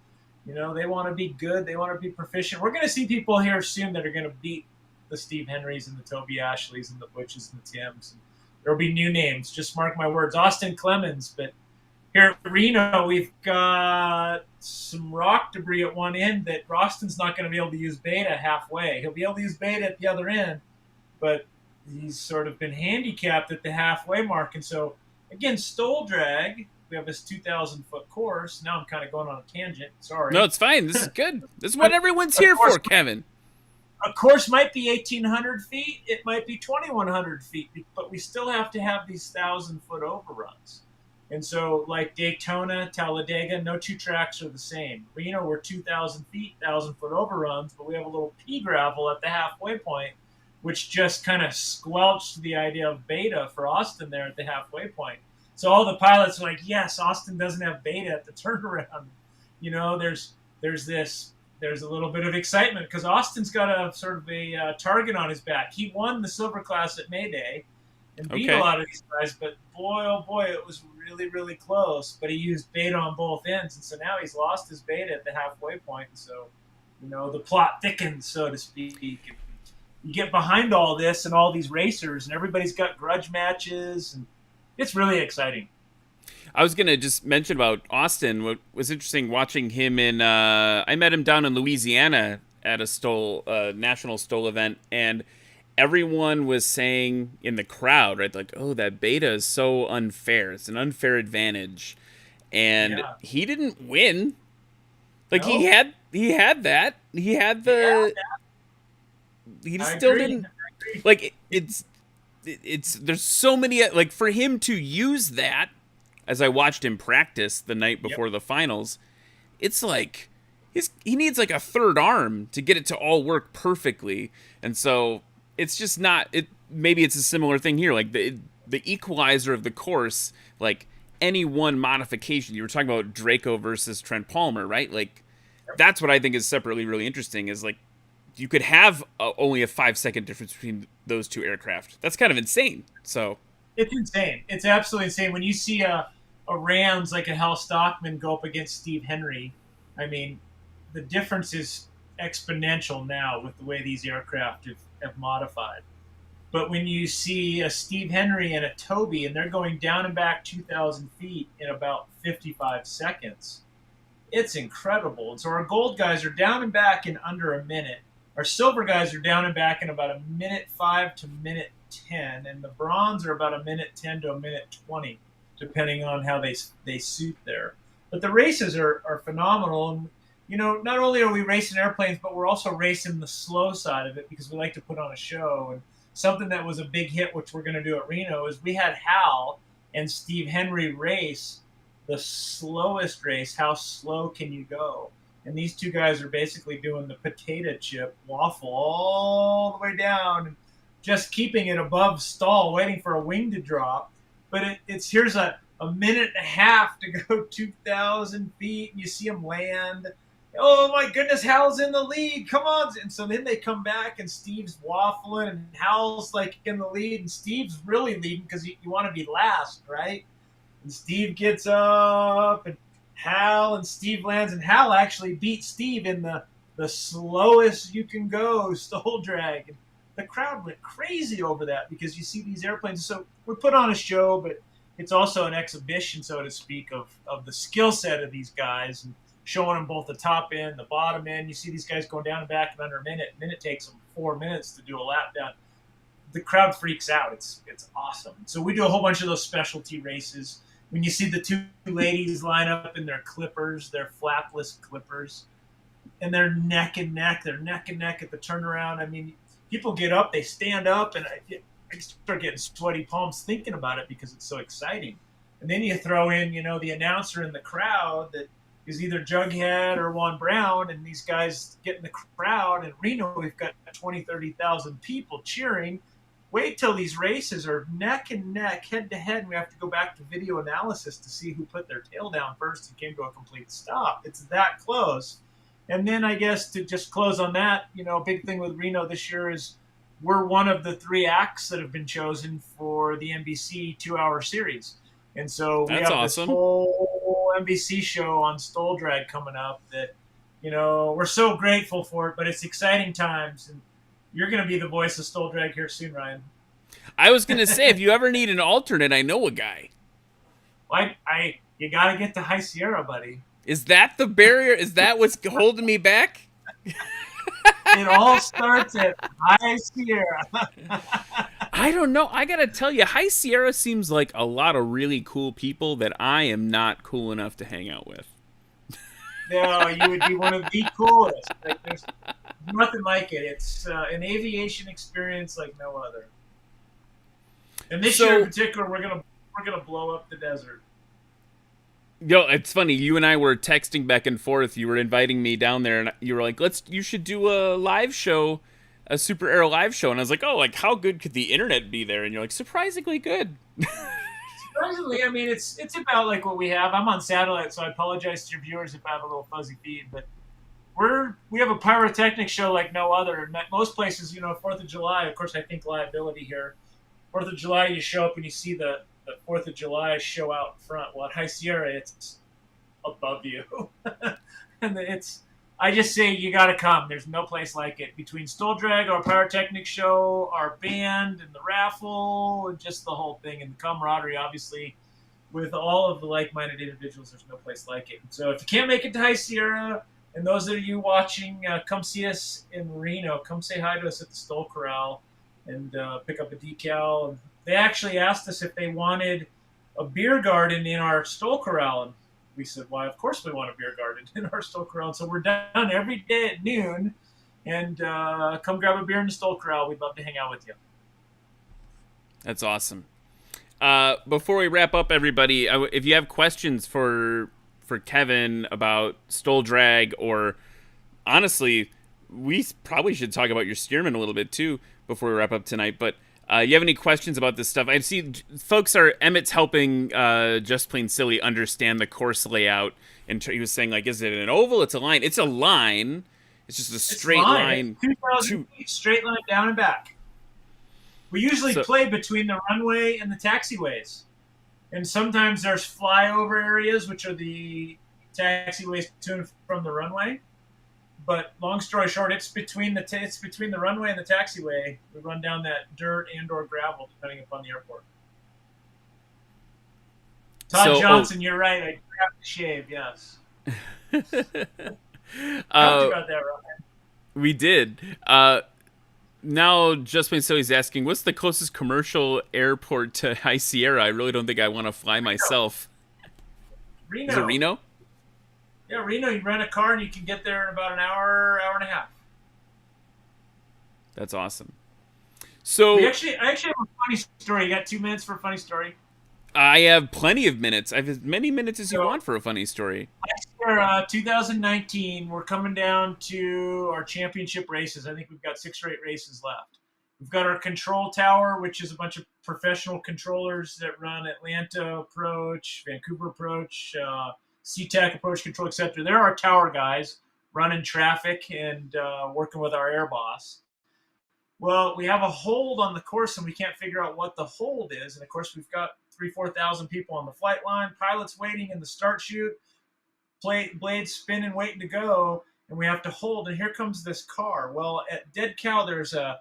G: you know they want to be good. They want to be proficient. We're going to see people here soon that are going to beat the Steve Henrys and the Toby Ashleys and the Butches and the Tims. There'll be new names. Just mark my words. Austin Clemens, but here at Reno, we've got some rock debris at one end that Roston's not going to be able to use beta halfway. He'll be able to use beta at the other end, but he's sort of been handicapped at the halfway mark. And so, again, STOL Drag, we have this 2,000-foot course. Now I'm kind of going on a tangent. Sorry.
F: No, it's fine. This is good. This is what everyone's here for, Kevin.
G: A course might be 1,800 feet. It might be 2,100 feet, but we still have to have these 1,000-foot overruns. And so, like Daytona, Talladega, no two tracks are the same. Reno, we're 2,000 feet, 1,000-foot overruns, but we have a little pea gravel at the halfway point, which just kind of squelched the idea of beta for Austin there at the halfway point. So all the pilots are like, yes, Austin doesn't have beta at the turnaround. You know, there's a little bit of excitement because Austin's got a sort of a target on his back. He won the silver class at May Day and beat a lot of these guys, but boy, oh boy, it was really, really close. But he used beta on both ends, and so now he's lost his beta at the halfway point. And so, you know, the plot thickens, so to speak. You get behind all this and all these racers, and everybody's got grudge matches, and it's really exciting.
F: I was going to just mention about Austin. What was interesting watching him in, I met him down in Louisiana at a national STOL event, and everyone was saying in the crowd, right, like, oh, that beta is so unfair. It's an unfair advantage. And he didn't win. Like, no. he had that. He had the... He still didn't... Like, it's there's so many... Like, for him to use that, as I watched him practice the night before the finals, it's like... He needs, like, a third arm to get it to all work perfectly. And so... It's just not. Maybe it's a similar thing here. Like the equalizer of the course. Like any one modification. You were talking about Draco versus Trent Palmer, right? Like that's what I think is separately really interesting. Is like you could have only a 5-second difference between those two aircraft. That's kind of insane. So
G: it's insane. It's absolutely insane when you see a Rams like a Hal Stockman go up against Steve Henry. I mean, the difference is exponential now with the way these aircraft have modified. But when you see a Steve Henry and a Toby and they're going down and back 2,000 feet in about 55 seconds, it's incredible. And so our gold guys are down and back in under a minute. Our silver guys are down and back in about a minute 5 to minute 10. And the bronze are about a minute 10 to a minute 20, depending on how they suit there. But the races are phenomenal. And you know, not only are we racing airplanes, but we're also racing the slow side of it because we like to put on a show. And something that was a big hit, which we're going to do at Reno, is we had Hal and Steve Henry race the slowest race. How slow can you go? And these two guys are basically doing the potato chip waffle all the way down and just keeping it above stall, waiting for a wing to drop. But here's a minute and a half to go 2,000 feet, and you see them land. Oh my goodness, Hal's in the lead. Come on. And so then they come back and Steve's waffling and Hal's like in the lead and Steve's really leading because you want to be last, right? And Steve gets up and Hal and Steve lands and Hal actually beat Steve in the slowest you can go STOL Drag. And the crowd went crazy over that because you see these airplanes. So we put on a show, but it's also an exhibition, so to speak, of the skill set of these guys and showing them both the top end, the bottom end. You see these guys going down and back in under a minute. And then it takes them 4 minutes to do a lap down. The crowd freaks out. It's awesome. So we do a whole bunch of those specialty races. When you see the two ladies line up in their clippers, their flapless clippers, and they're neck and neck. They're neck and neck at the turnaround. I mean, people get up, they stand up, and I start getting sweaty palms thinking about it because it's so exciting. And then you throw in, the announcer in the crowd that is either Jughead or Juan Brown, and these guys get in the crowd. In Reno, we've got 20, 30,000 people cheering. Wait till these races are neck and neck, head to head, and we have to go back to video analysis to see who put their tail down first and came to a complete stop. It's that close. And then I guess to just close on that, big thing with Reno this year is we're one of the 3 acts that have been chosen for the NBC 2-hour series. And so we have this whole NBC show on STOL Drag coming up that, we're so grateful for it, but it's exciting times. And you're going to be the voice of STOL Drag here soon, Ryan.
F: I was going to say, if you ever need an alternate, I know a guy.
G: You got to get to High Sierra, buddy.
F: Is that the barrier? Is that what's holding me back?
G: It all starts at High Sierra.
F: I don't know. I gotta tell you, High Sierra seems like a lot of really cool people that I am not cool enough to hang out with.
G: No, you would be one of the coolest. Like, there's nothing like it. It's an aviation experience like no other. And this year in particular, we're gonna blow up the desert.
F: Yo, it's funny. You and I were texting back and forth. You were inviting me down there, and you were like, you should do a live show, a SuperAero live show." And I was like, "Oh, like how good could the internet be there?" And you're like, "Surprisingly good."
G: Surprisingly, I mean, it's about like what we have. I'm on satellite, so I apologize to your viewers if I have a little fuzzy feed, but we have a pyrotechnic show like no other. And most places, 4th of July, of course, I think liability here. 4th of July, you show up and you see the 4th of July show out front. Well, at High Sierra, it's above you. And I just say you got to come. There's no place like it. Between STOL Drag, our pyrotechnic show, our band, and the raffle, and just the whole thing, and the camaraderie, obviously, with all of the like-minded individuals, there's no place like it. So if you can't make it to High Sierra, and those of you watching, come see us in Reno. Come say hi to us at the STOL Corral and pick up a decal. And they actually asked us if they wanted a beer garden in our STOL Corral. And we said, why, of course we want a beer garden in our STOL Corral. And so we're done every day at noon. And come grab a beer in the STOL Corral. We'd love to hang out with you.
F: That's awesome. Before we wrap up, everybody, if you have questions for Kevin about STOL Drag, or honestly, we probably should talk about your Stearman a little bit too before we wrap up tonight. But you have any questions about this stuff? I see folks Emmett's helping Just Plain Silly understand the course layout, and he was saying, like, is it an oval? It's a line. It's a line. It's just a straight line.
G: 2,000 feet, straight line down and back. We usually play between the runway and the taxiways. And sometimes there's flyover areas, which are the taxiways to and from the runway. But long story short, it's between the runway and the taxiway. We run down that dirt and/or gravel, depending upon the airport. Todd Johnson, you're right. I have to shave. Yes. Talked about that, Ryan.
F: We did. Now, Just Plain Silly's asking, what's the closest commercial airport to High Sierra? I really don't think I want to fly myself.
G: Reno.
F: Is it Reno?
G: Yeah, Reno. You rent a car and you can get there in about an hour and a half.
F: That's awesome. So
G: I actually have a funny story. You got 2 minutes for a funny story?
F: I have plenty of minutes. I have as many minutes as you want for a funny story.
G: Next year, 2019, we're coming down to our championship races. I think we've got 6 or 8 races left. We've got our control tower, which is a bunch of professional controllers that run Atlanta approach, Vancouver approach, SeaTac approach control, etc. They're our tower guys running traffic and working with our air boss. Well, we have a hold on the course, and we can't figure out what the hold is. And, of course, we've got 3,000-4,000 people on the flight line, pilots waiting in the start chute, blades spinning, waiting to go, and we have to hold. And here comes this car. Well, at Dead Cow, there's a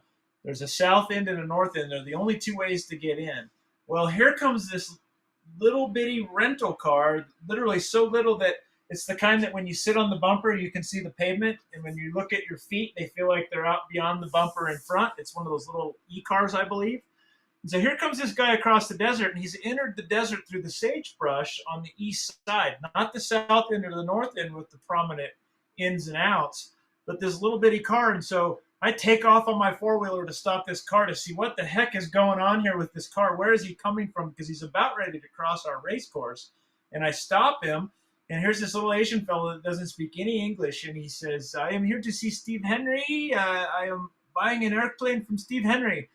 G: south end and a north end. They're the only 2 ways to get in. Well, here comes this little bitty rental car, literally so little that it's the kind that when you sit on the bumper, you can see the pavement. And when you look at your feet, they feel like they're out beyond the bumper in front. It's one of those little e-cars, I believe. And so here comes this guy across the desert, and he's entered the desert through the sagebrush on the east side, not the south end or the north end with the prominent ins and outs, but this little bitty car. And so I take off on my four-wheeler to stop this car to see what the heck is going on here with this car. Where is he coming from? Because he's about ready to cross our race course. And I stop him, and here's this little Asian fellow that doesn't speak any English, and he says, I am here to see Steve Henry. I am buying an airplane from Steve Henry.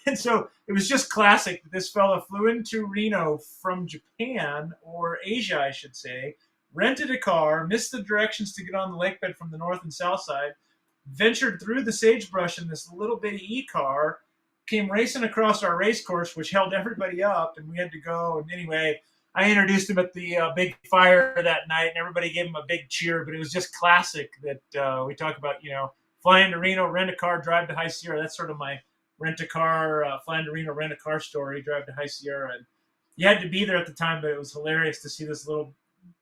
G: And so it was just classic that this fella flew into Reno from Japan, or Asia, I should say, rented a car, missed the directions to get on the lake bed from the north and south side, ventured through the sagebrush in this little bitty e-car, came racing across our race course, which held everybody up, and we had to go. And anyway, I introduced him at the big fire that night, and everybody gave him a big cheer. But it was just classic that we talk about, flying to Reno, rent a car, drive to High Sierra. That's sort of my rent a car, flying to Reno, rent a car story, drive to High Sierra. And you had to be there at the time, but it was hilarious to see this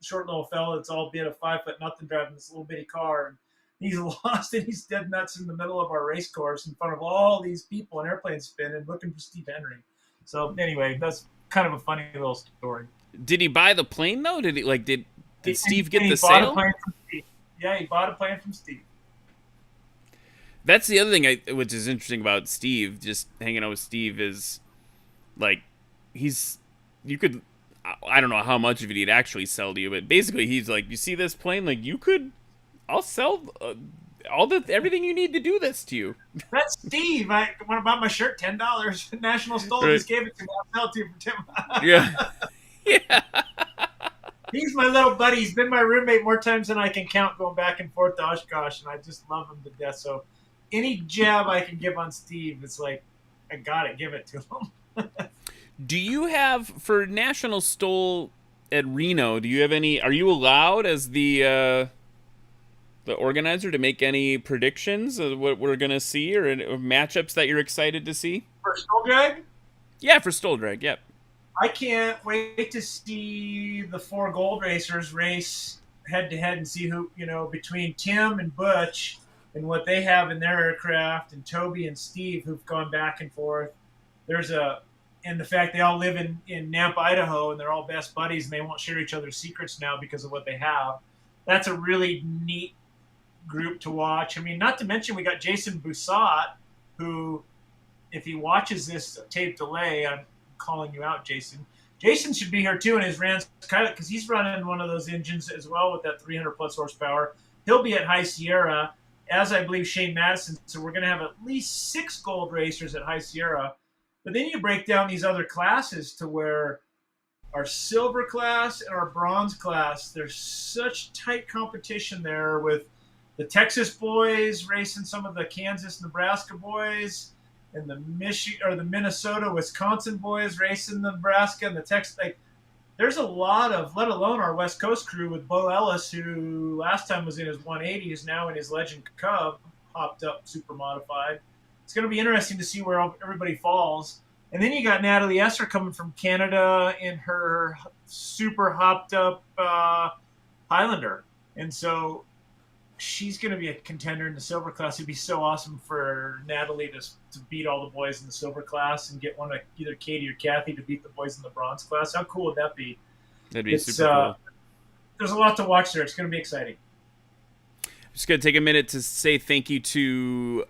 G: short little fella that's albeit a 5 foot nothing driving this little bitty car. And he's lost and he's dead nuts in the middle of our race course in front of all these people in airplane spin and looking for Steve Henry. So anyway, that's kind of a funny little story.
F: Did he buy the plane though? Did Steve get the
G: bought
F: sale?
G: A plane from Steve. Yeah, he bought a plane from Steve.
F: That's the other thing which is interesting about Steve, just hanging out with Steve, is like I don't know how much of it he'd actually sell to you, but basically he's like, you see this plane, like I'll sell everything you need to do this to you.
G: That's Steve. I want to buy my shirt, $10. National Stole just gave it to me. I'll sell it to you for $10.
F: Yeah. Yeah.
G: He's my little buddy. He's been my roommate more times than I can count, going back and forth to Oshkosh, and I just love him to death. So any jab I can give on Steve, it's like, I gotta give it to him.
F: Do you have, for National Stole at Reno, are you allowed as the organizer to make any predictions of what we're going to see or matchups that you're excited to see?
G: For Stol Drag?
F: Yeah, for Stol Drag, yep.
G: I can't wait to see the 4 gold racers race head-to-head and see who, between Tim and Butch and what they have in their aircraft, and Toby and Steve, who've gone back and forth. And the fact they all live in Nampa, Idaho, and they're all best buddies, and they won't share each other's secrets now because of what they have. That's a really neat group to watch. I mean, not to mention we got Jason Boussat, who, if he watches this tape delay, I'm calling you out, Jason. Jason should be here too in his Rans pilot, because he's running one of those engines as well with that 300-plus horsepower. He'll be at High Sierra, as I believe Shane Madison. So we're going to have at least 6 gold racers at High Sierra. But then you break down these other classes to where our silver class and our bronze class, there's such tight competition there with the Texas boys racing some of the Kansas, Nebraska boys, and the Minnesota, Wisconsin boys racing the Nebraska and the Texas. Like, there's a lot of, let alone our West Coast crew with Bo Ellis, who last time was in his 180, is now in his Legend Cub, hopped up, super modified. It's going to be interesting to see where everybody falls. And then you got Natalie Esser coming from Canada in her super hopped up Highlander. And so she's going to be a contender in the silver class. It'd be so awesome for Natalie to beat all the boys in the silver class and get one of either Katie or Kathy to beat the boys in the bronze class. How cool would that be?
F: That'd be super cool.
G: There's a lot to watch there. It's going to be exciting.
F: Just going to take a minute to say thank you to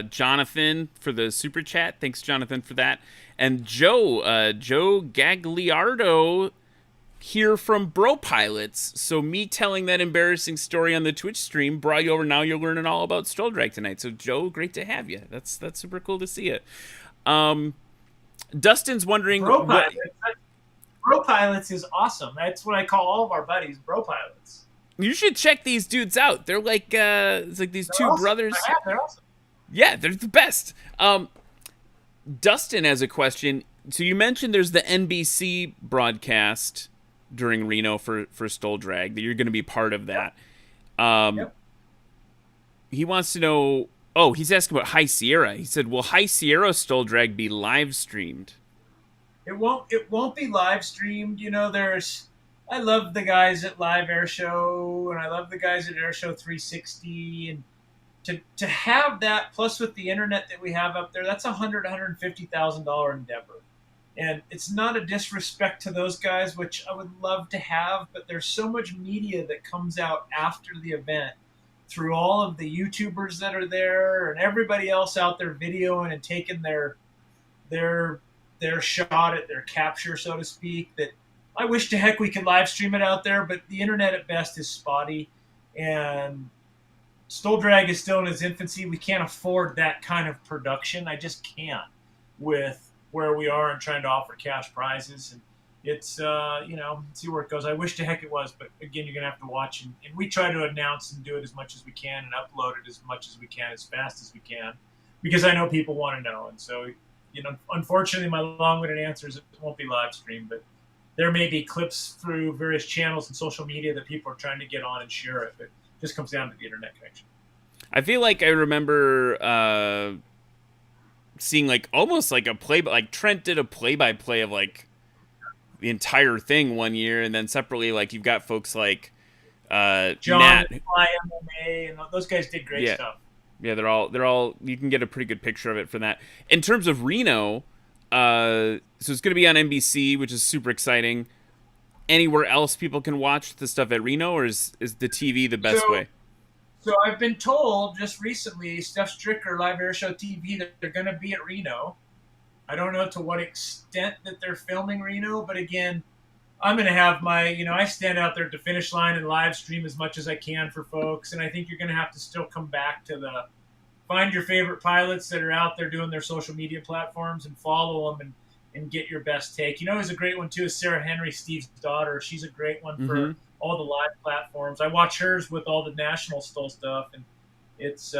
F: Jonathan for the super chat. Thanks, Jonathan, for that. And Joe Gagliardo here from Bro Pilots. So me telling that embarrassing story on the Twitch stream brought you over. Now you're learning all about Stol Drag tonight. So, Joe, great to have you. That's super cool to see it. Dustin's wondering...
G: Bro Pilots is awesome. That's what I call all of our buddies, Bro Pilots.
F: You should check these dudes out. They're like it's like these two brothers.
G: Yeah, they're awesome.
F: Yeah, they're the best. Dustin has a question. So you mentioned there's the NBC broadcast during Reno for Stol Drag, that you're going to be part of that. Yep. He wants to know. Oh, he's asking about High Sierra. He said, "Will High Sierra Stol Drag be live streamed?"
G: It won't be live streamed. I love the guys at Live Air Show, and I love the guys at Air Show 360, and to have that, plus with the internet that we have up there, that's $150,000 endeavor. And it's not a disrespect to those guys, which I would love to have, but there's so much media that comes out after the event through all of the YouTubers that are there and everybody else out there videoing and taking their shot at their capture, so to speak, that I wish to heck we could live stream it out there, but the internet at best is spotty, and Stol Drag is still in its infancy. We can't afford that kind of production. I just can't with where we are and trying to offer cash prizes. And it's, see where it goes. I wish to heck it was, but again, you're going to have to watch. And we try to announce and do it as much as we can and upload it as much as we can, as fast as we can, because I know people want to know. And so, unfortunately, my long-winded answer is it won't be live streamed, but there may be clips through various channels and social media that people are trying to get on and share it, but it just comes down to the internet connection.
F: I feel like I remember seeing almost like a play, like Trent did a play-by-play of the entire thing one year, and then separately, you've got folks like
G: John
F: Nat.
G: Fly MMA, and those guys did great stuff.
F: Yeah, they're all. You can get a pretty good picture of it from that. In terms of Reno, so it's going to be on NBC, which is super exciting. Anywhere else people can watch the stuff at Reno, or is the TV the best way?
G: So I've been told just recently, Steph Stricker, Live Air Show TV, that they're going to be at Reno. I don't know to what extent that they're filming Reno, but again, I'm going to have my, I stand out there at the finish line and live stream as much as I can for folks. And I think you're going to have to still come back to find your favorite pilots that are out there doing their social media platforms and follow them and get your best take. Who's a great one too is Sarah Henry, Steve's daughter. She's a great one for all the live platforms. I watch hers with all the national STOL stuff, and it's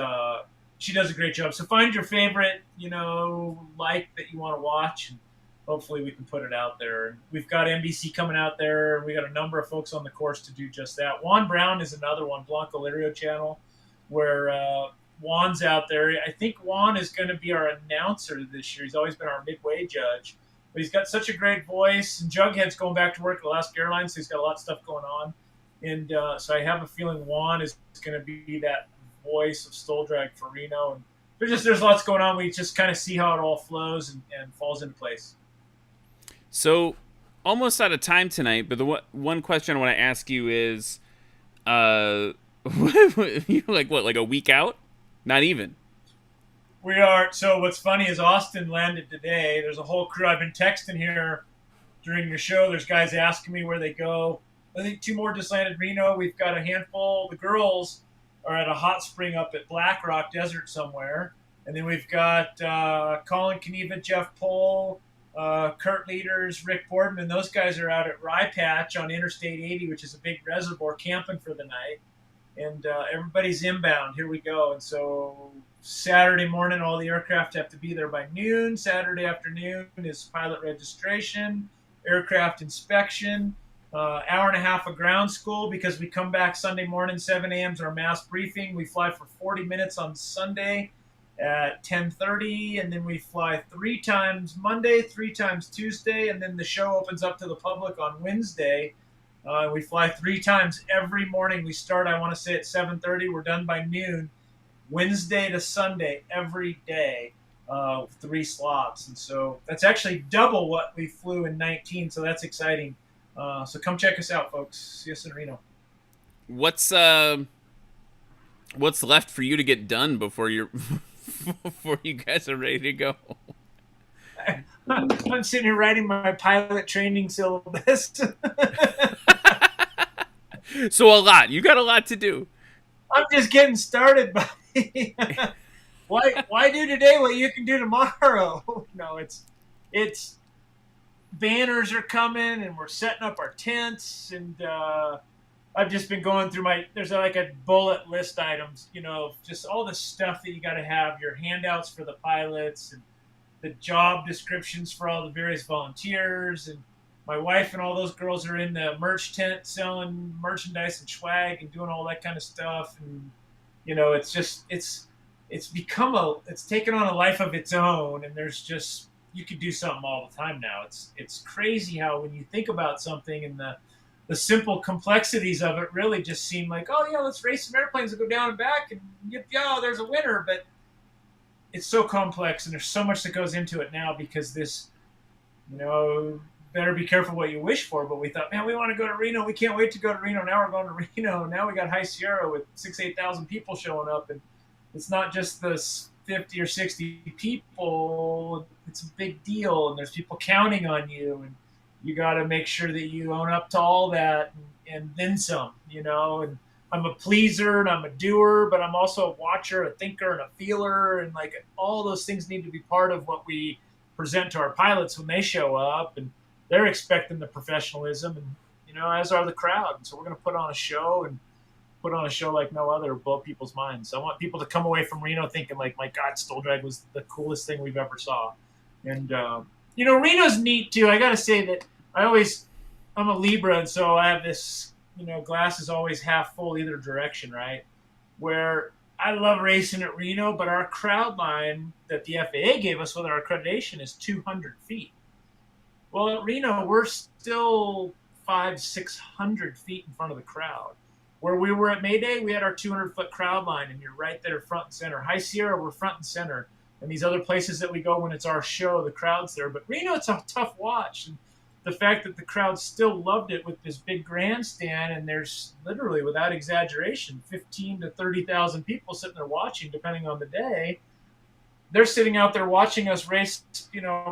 G: she does a great job. So find your favorite, that you want to watch, and hopefully we can put it out there. And we've got NBC coming out there, and we got a number of folks on the course to do just that. Juan Brown is another one, Blanco Lirio channel, where Juan's out there. I think Juan is going to be our announcer this year. He's always been our midway judge. But he's got such a great voice, and Jughead's going back to work at Alaska Airlines, so he's got a lot of stuff going on. And so I have a feeling Juan is going to be that voice of STOL Drag for Reno. And there's lots going on. We just kind of see how it all flows and falls into place.
F: So almost out of time tonight, but the one question I want to ask you is, you're like a week out? Not even.
G: We are. So what's funny is Austin landed today. There's a whole crew. I've been texting here during your show. There's guys asking me where they go. I think 2 more just landed Reno. We've got a handful. The girls are at a hot spring up at Black Rock Desert somewhere. And then we've got Colin Kneva, Jeff Pohl, Kurt Leaders, Rick Boardman. And those guys are out at Rye Patch on Interstate 80, which is a big reservoir, camping for the night. And everybody's inbound. Here we go. And so Saturday morning, all the aircraft have to be there by noon. Saturday afternoon is pilot registration, aircraft inspection, hour and a half of ground school, because we come back Sunday morning, 7 a.m. is our mass briefing. We fly for 40 minutes on Sunday at 10:30, and then we fly 3 times Monday, 3 times Tuesday, and then the show opens up to the public on Wednesday. We fly 3 times every morning. We start, I want to say, at 7:30. We're done by noon. Wednesday to Sunday, every day, 3 slots. And so that's actually double what we flew in 19, so that's exciting. So come check us out, folks. See us in Reno.
F: What's left for you to get done before you guys are ready to go?
G: I'm sitting here writing my pilot training syllabus.
F: So a lot. You got a lot to do.
G: I'm just getting started, buddy. Why do today what you can do tomorrow? No, it's banners are coming, and we're setting up our tents, and I've just been going through there's like a bullet list items, just all the stuff that you got to have, your handouts for the pilots, and the job descriptions for all the various volunteers. And my wife and all those girls are in the merch tent selling merchandise and swag and doing all that kind of stuff. And, it's taken on a life of its own. And you could do something all the time now. It's crazy how when you think about something and the simple complexities of it really just seem like, oh yeah, let's race some airplanes and go down and back and there's a winner. But it's so complex, and there's so much that goes into it now because this, better be careful what you wish for. But we thought, man, we want to go to Reno. We can't wait to go to Reno. Now we're going to Reno. Now we got High Sierra with 8,000 people showing up. And it's not just the 50 or 60 people. It's a big deal. And there's people counting on you. And you got to make sure that you own up to all that and then some, and I'm a pleaser and I'm a doer, but I'm also a watcher, a thinker, and a feeler. And all those things need to be part of what we present to our pilots when they show up, and they're expecting the professionalism, and, as are the crowd. And so we're going to put on a show like no other, blow people's minds. I want people to come away from Reno thinking my God, STOL Drag was the coolest thing we've ever saw. And, Reno's neat too. I got to say that I'm a Libra, and so I have this, glass is always half full either direction, right? Where I love racing at Reno, but our crowd line that the FAA gave us with our accreditation is 200 feet. Well, at Reno, we're still 500-600 feet in front of the crowd. Where we were at May Day, we had our 200-foot crowd line, and you're right there front and center. High Sierra, we're front and center. And these other places that we go when it's our show, the crowd's there. But Reno, it's a tough watch. And the fact that the crowd still loved it with this big grandstand, and there's literally, without exaggeration, 15 to 30,000 people sitting there watching, depending on the day. They're sitting out there watching us race,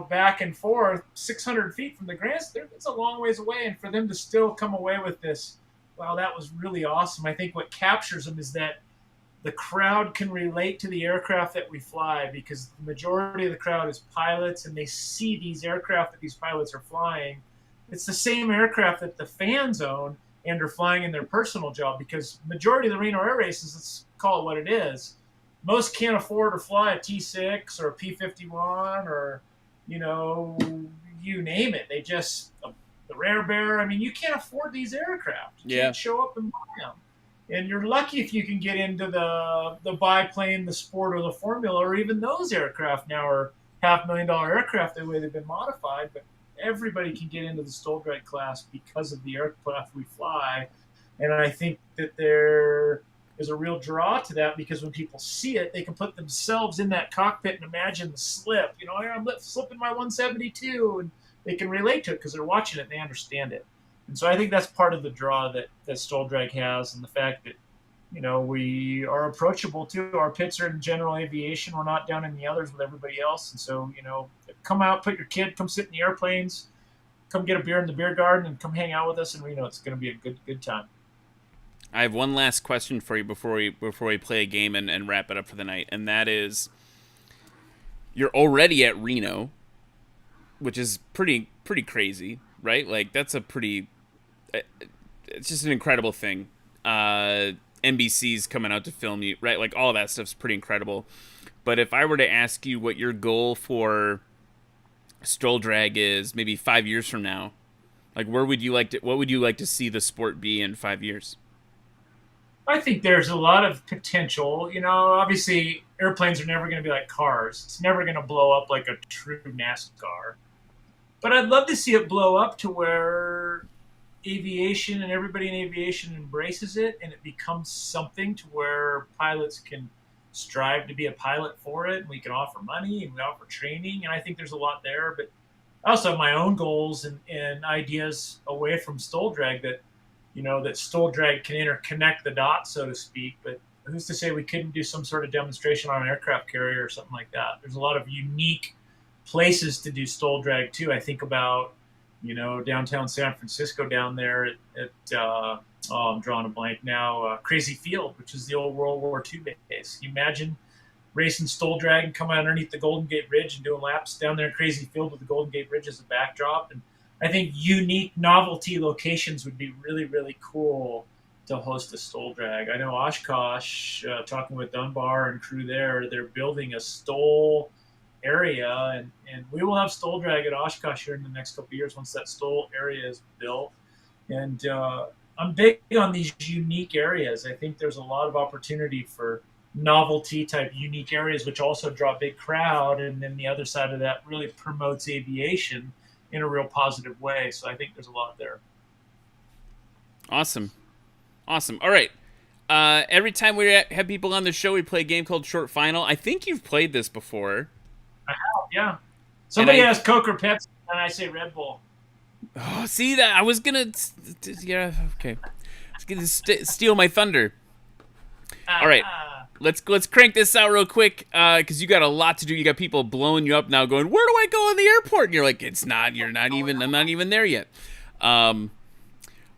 G: back and forth 600 feet from the grandstand. It's a long ways away. And for them to still come away with this, wow, that was really awesome. I think what captures them is that the crowd can relate to the aircraft that we fly, because the majority of the crowd is pilots, and they see these aircraft that these pilots are flying. It's the same aircraft that the fans own and are flying in their personal job, because majority of the Reno Air Races, let's call it what it is, most can't afford to fly a T6 or a P-51 or, you name it. They just, the Rare Bear, I mean, you can't afford these aircraft. You can't show up and buy them. And you're lucky if you can get into the biplane, the Sport, or the Formula, or even those aircraft now are $500,000 aircraft the way they've been modified. But everybody can get into the STOL Drag class because of the aircraft we fly. And I think that there is a real draw to that, because when people see it, they can put themselves in that cockpit and imagine the slip. I'm slipping my 172, and they can relate to it because they're watching it and they understand it. And so I think that's part of the draw that STOL Drag has, and the fact that, we are approachable too. Our pits are in general aviation. We're not down in the others with everybody else. And so, come out, put your kid, come sit in the airplanes, come get a beer in the beer garden, and come hang out with us in Reno. It's going to be a good time.
F: I have one last question for you before we play a game and wrap it up for the night, and that is, you're already at Reno, which is pretty crazy, right? Like, that's it's just an incredible thing. NBC's coming out to film you, right? Like, all that stuff's pretty incredible. But if I were to ask you what your goal for STOL Drag is, maybe 5 years from now, like, what would you like to see the sport be in 5 years?
G: I think there's a lot of potential. Obviously, airplanes are never going to be like cars. It's never going to blow up like a true NASCAR. But I'd love to see it blow up to where aviation and everybody in aviation embraces it, and it becomes something to where pilots can strive to be a pilot for it, and we can offer money and we offer training. And I think there's a lot there. But I also have my own goals and ideas away from STOL Drag that STOL Drag can interconnect the dots, so to speak. But who's to say we couldn't do some sort of demonstration on an aircraft carrier or something like that? There's a lot of unique places to do STOL Drag too. I think about, downtown San Francisco down there at I'm drawing a blank now, Crazy Field, which is the old World War II base. You imagine racing STOL Drag and coming underneath the Golden Gate Bridge and doing laps down there in Crazy Field with the Golden Gate Bridge as a backdrop. And I think unique novelty locations would be really, really cool to host a STOL Drag. I know Oshkosh, talking with Dunbar and crew there, they're building a STOL area, and we will have STOL Drag at Oshkosh here in the next couple of years once that STOL area is built. And I'm big on these unique areas. I think there's a lot of opportunity for novelty type unique areas, which also draw a big crowd. And then the other side of that really promotes aviation in a real positive way. So I think there's a lot there.
F: Awesome. All right. Every time we have people on the show, we play a game called Short Final. I think you've played this before.
G: I have, yeah. Somebody asks Coke or Pepsi, and I say Red Bull.
F: Oh, see that? I was gonna, yeah, okay. I was gonna steal my thunder. All right, let's crank this out real quick, because you got a lot to do. You got people blowing you up now, going, "Where do I go in the airport?" And you're like, "I'm not even there yet." All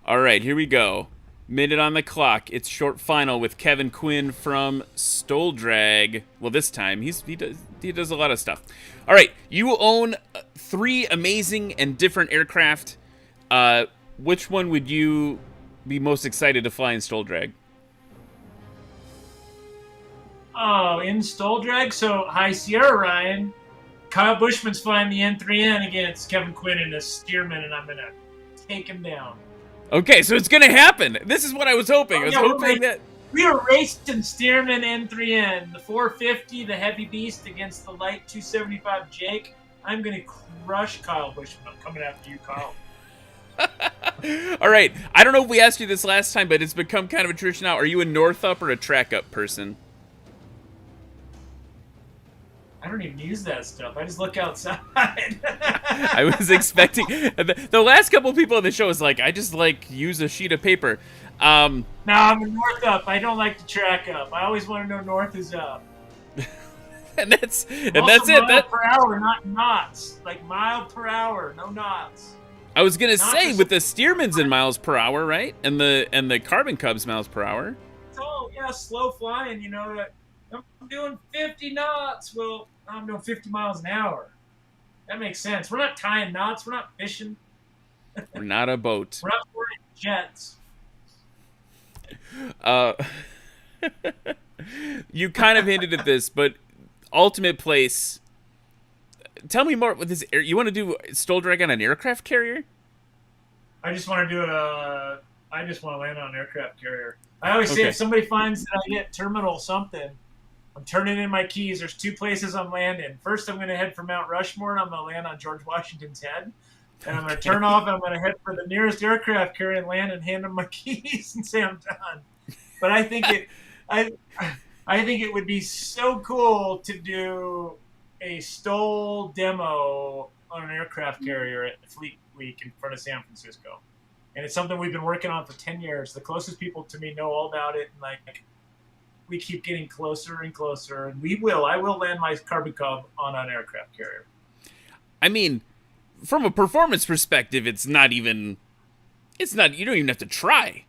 F: right, here we go. Minute on the clock. It's Short Final with Kevin Quinn from STOL Drag. Well, this time he does a lot of stuff. All right, you own 3 amazing and different aircraft. Which one would you be most excited to fly in STOL Drag?
G: Oh, in STOL Drag? So, High Sierra, Ryan. Kyle Bushman's flying the N3N against Kevin Quinn and a Stearman, and I'm going to take him down.
F: Okay, so it's going to happen. This is what I was hoping. I was hoping that...
G: We are racing Stearman N3N, the 450, the heavy beast, against the light 275 Jake. I'm going to crush Kyle Bushman. I'm coming after you, Kyle.
F: All right. I don't know if we asked you this last time, but it's become kind of a tradition now. Are you a north up or a track up person?
G: I don't even use that stuff. I just look outside.
F: I was expecting the last couple of people on the show was like, I just like use a sheet of paper.
G: No, I'm a north up. I don't like to track up. I always want to know north is up.
F: and that's it.
G: Mile per hour, not knots. Like mile per hour, no knots.
F: I was gonna say with the Stearman's in miles per hour, right? And the Carbon Cubs miles per hour.
G: Oh yeah, slow flying. You know that I'm doing 50 knots. Well, I'm doing 50 miles an hour. That makes sense. We're not tying knots. We're not fishing.
F: We're not a boat.
G: We're not flying jets.
F: You kind of hinted at this, but ultimate place. Tell me more with this. You want to do STOL Drag on an aircraft carrier?
G: I just want to land on an aircraft carrier. I always say if somebody finds that I get terminal something, I'm turning in my keys. There's two places I'm landing. First, I'm going to head for Mount Rushmore, and I'm going to land on George Washington's head. And I'm going to turn off, and I'm going to head for the nearest aircraft carrier and land and hand them my keys and say I'm done. But I think it would be so cool to do a STOL demo on an aircraft carrier at Fleet Week in front of San Francisco. And it's something we've been working on for 10 years. The closest people to me know all about it. And like, we keep getting closer and closer. And I will land my Carbon Cub on an aircraft carrier.
F: I mean, from a performance perspective, you don't even have to try.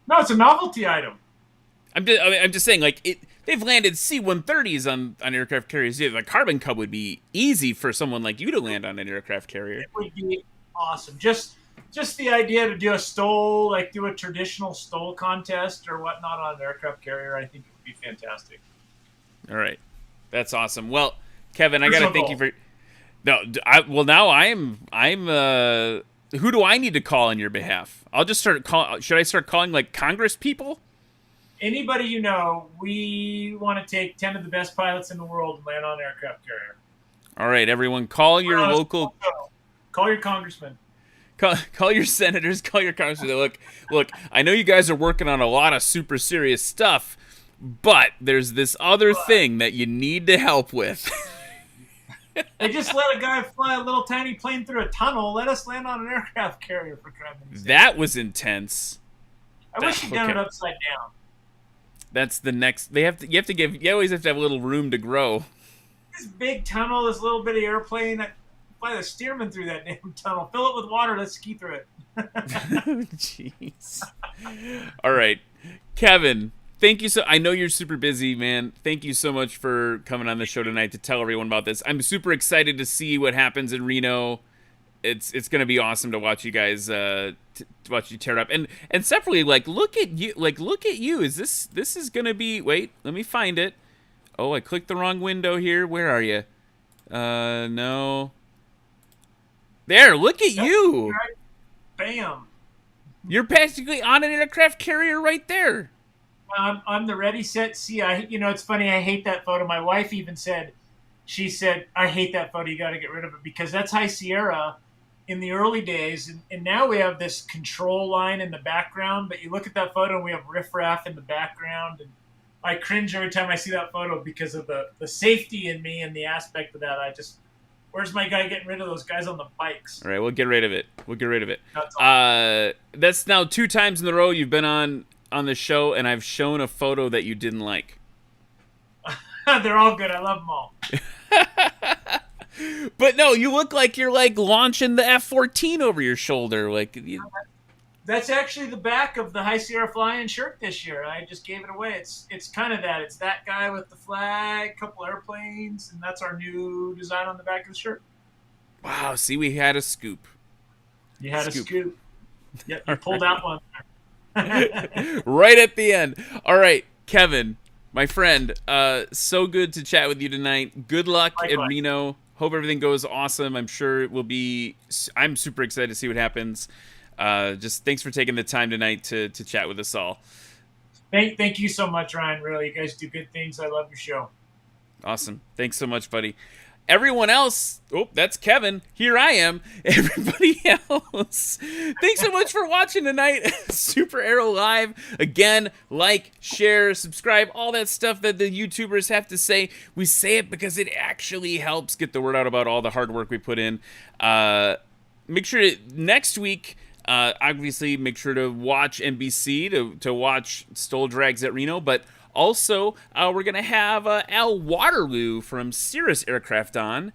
G: No, it's a novelty item.
F: I'm just saying, like, they've landed C-130s on aircraft carriers. Yeah, the Carbon Cub would be easy for someone like you to land on an aircraft carrier.
G: It would be awesome. Just the idea to do a STOL, like do a traditional STOL contest or whatnot on an aircraft carrier, I think it would be fantastic.
F: All right. That's awesome. Well, Kevin, I got to thank you for... No, I'm who do I need to call on your behalf? I'll just start calling... Should I start calling, like, Congress people?
G: Anybody you know, we want to take 10 of the best pilots in the world and land on an aircraft carrier.
F: All right, everyone, call your local...
G: Call your congressman.
F: Call your senators, call your congressmen. Look, I know you guys are working on a lot of super serious stuff, but there's this other thing that you need to help with.
G: They just let a guy fly a little tiny plane through a tunnel. Let us land on an aircraft carrier for crying out loud.
F: That was intense.
G: I wish you'd done it upside down.
F: That's the next. You always have to have a little room to grow.
G: This big tunnel, this little bitty airplane. Fly the Stearman through that damn tunnel. Fill it with water. Let's ski through it.
F: Jeez. All right, Kevin. Thank you I know you're super busy, man. Thank you so much for coming on the show tonight to tell everyone about this. I'm super excited to see what happens in Reno. It's going to be awesome to watch you guys watch you tear it up. And separately, look at you. Is this is going to be... Wait, let me find it. Oh, I clicked the wrong window here. Where are you? No. There, look at you.
G: Bam.
F: You're practically on an aircraft carrier right there.
G: I'm the ready, set, see. It's funny. I hate that photo. My wife even said, I hate that photo. You got to get rid of it because that's High Sierra in the early days. And now we have this control line in the background. But you look at that photo and we have riffraff in the background. And I cringe every time I see that photo because of the safety in me and the aspect of that. Where's my guy getting rid of those guys on the bikes?
F: All right, we'll get rid of it. That's now 2 times in a row you've been on the show, and I've shown a photo that you didn't like.
G: They're all good. I love them all.
F: But no, you look like you're like launching the F-14 over your shoulder.
G: That's actually the back of the High Sierra Flying shirt this year. I just gave it away. It's kind of that. It's that guy with the flag, a couple airplanes, and that's our new design on the back of the shirt.
F: Wow, see, we had a scoop.
G: You had a scoop. Yep, you pulled out one.
F: Right at the end. All right, Kevin, my friend, so good to chat with you tonight. Good luck at Reno. Hope everything goes awesome. I'm sure it will be. I'm super excited to see what happens. Just thanks for taking the time tonight to chat with us all.
G: Thank you so much, Ryan. Really, you guys do good things. I love your show.
F: Awesome. Thanks so much, buddy. Everyone else, oh, that's Kevin. Here I am. Everybody else, thanks so much for watching tonight. SuperAero Live. Again, like, share, subscribe, all that stuff that the YouTubers have to say. We say it because it actually helps get the word out about all the hard work we put in. Make sure next week, obviously, make sure to watch NBC to watch STOL Drags at Reno, but also, we're going to have Al Waterloo from Cirrus Aircraft on.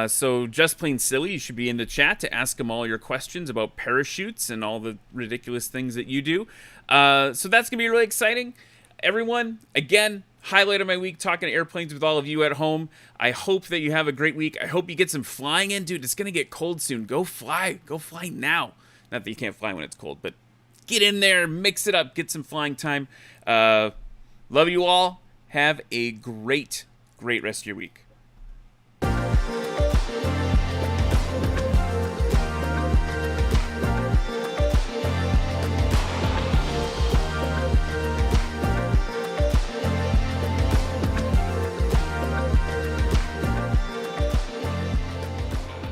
F: So Just Plain Silly, you should be in the chat to ask him all your questions about parachutes and all the ridiculous things that you do. So that's going to be really exciting. Everyone, again, highlight of my week talking airplanes with all of you at home. I hope that you have a great week. I hope you get some flying in, dude. It's going to get cold soon. Go fly. Go fly now. Not that you can't fly when it's cold, but get in there, mix it up, get some flying time. Love you all. Have a great, great rest of your week.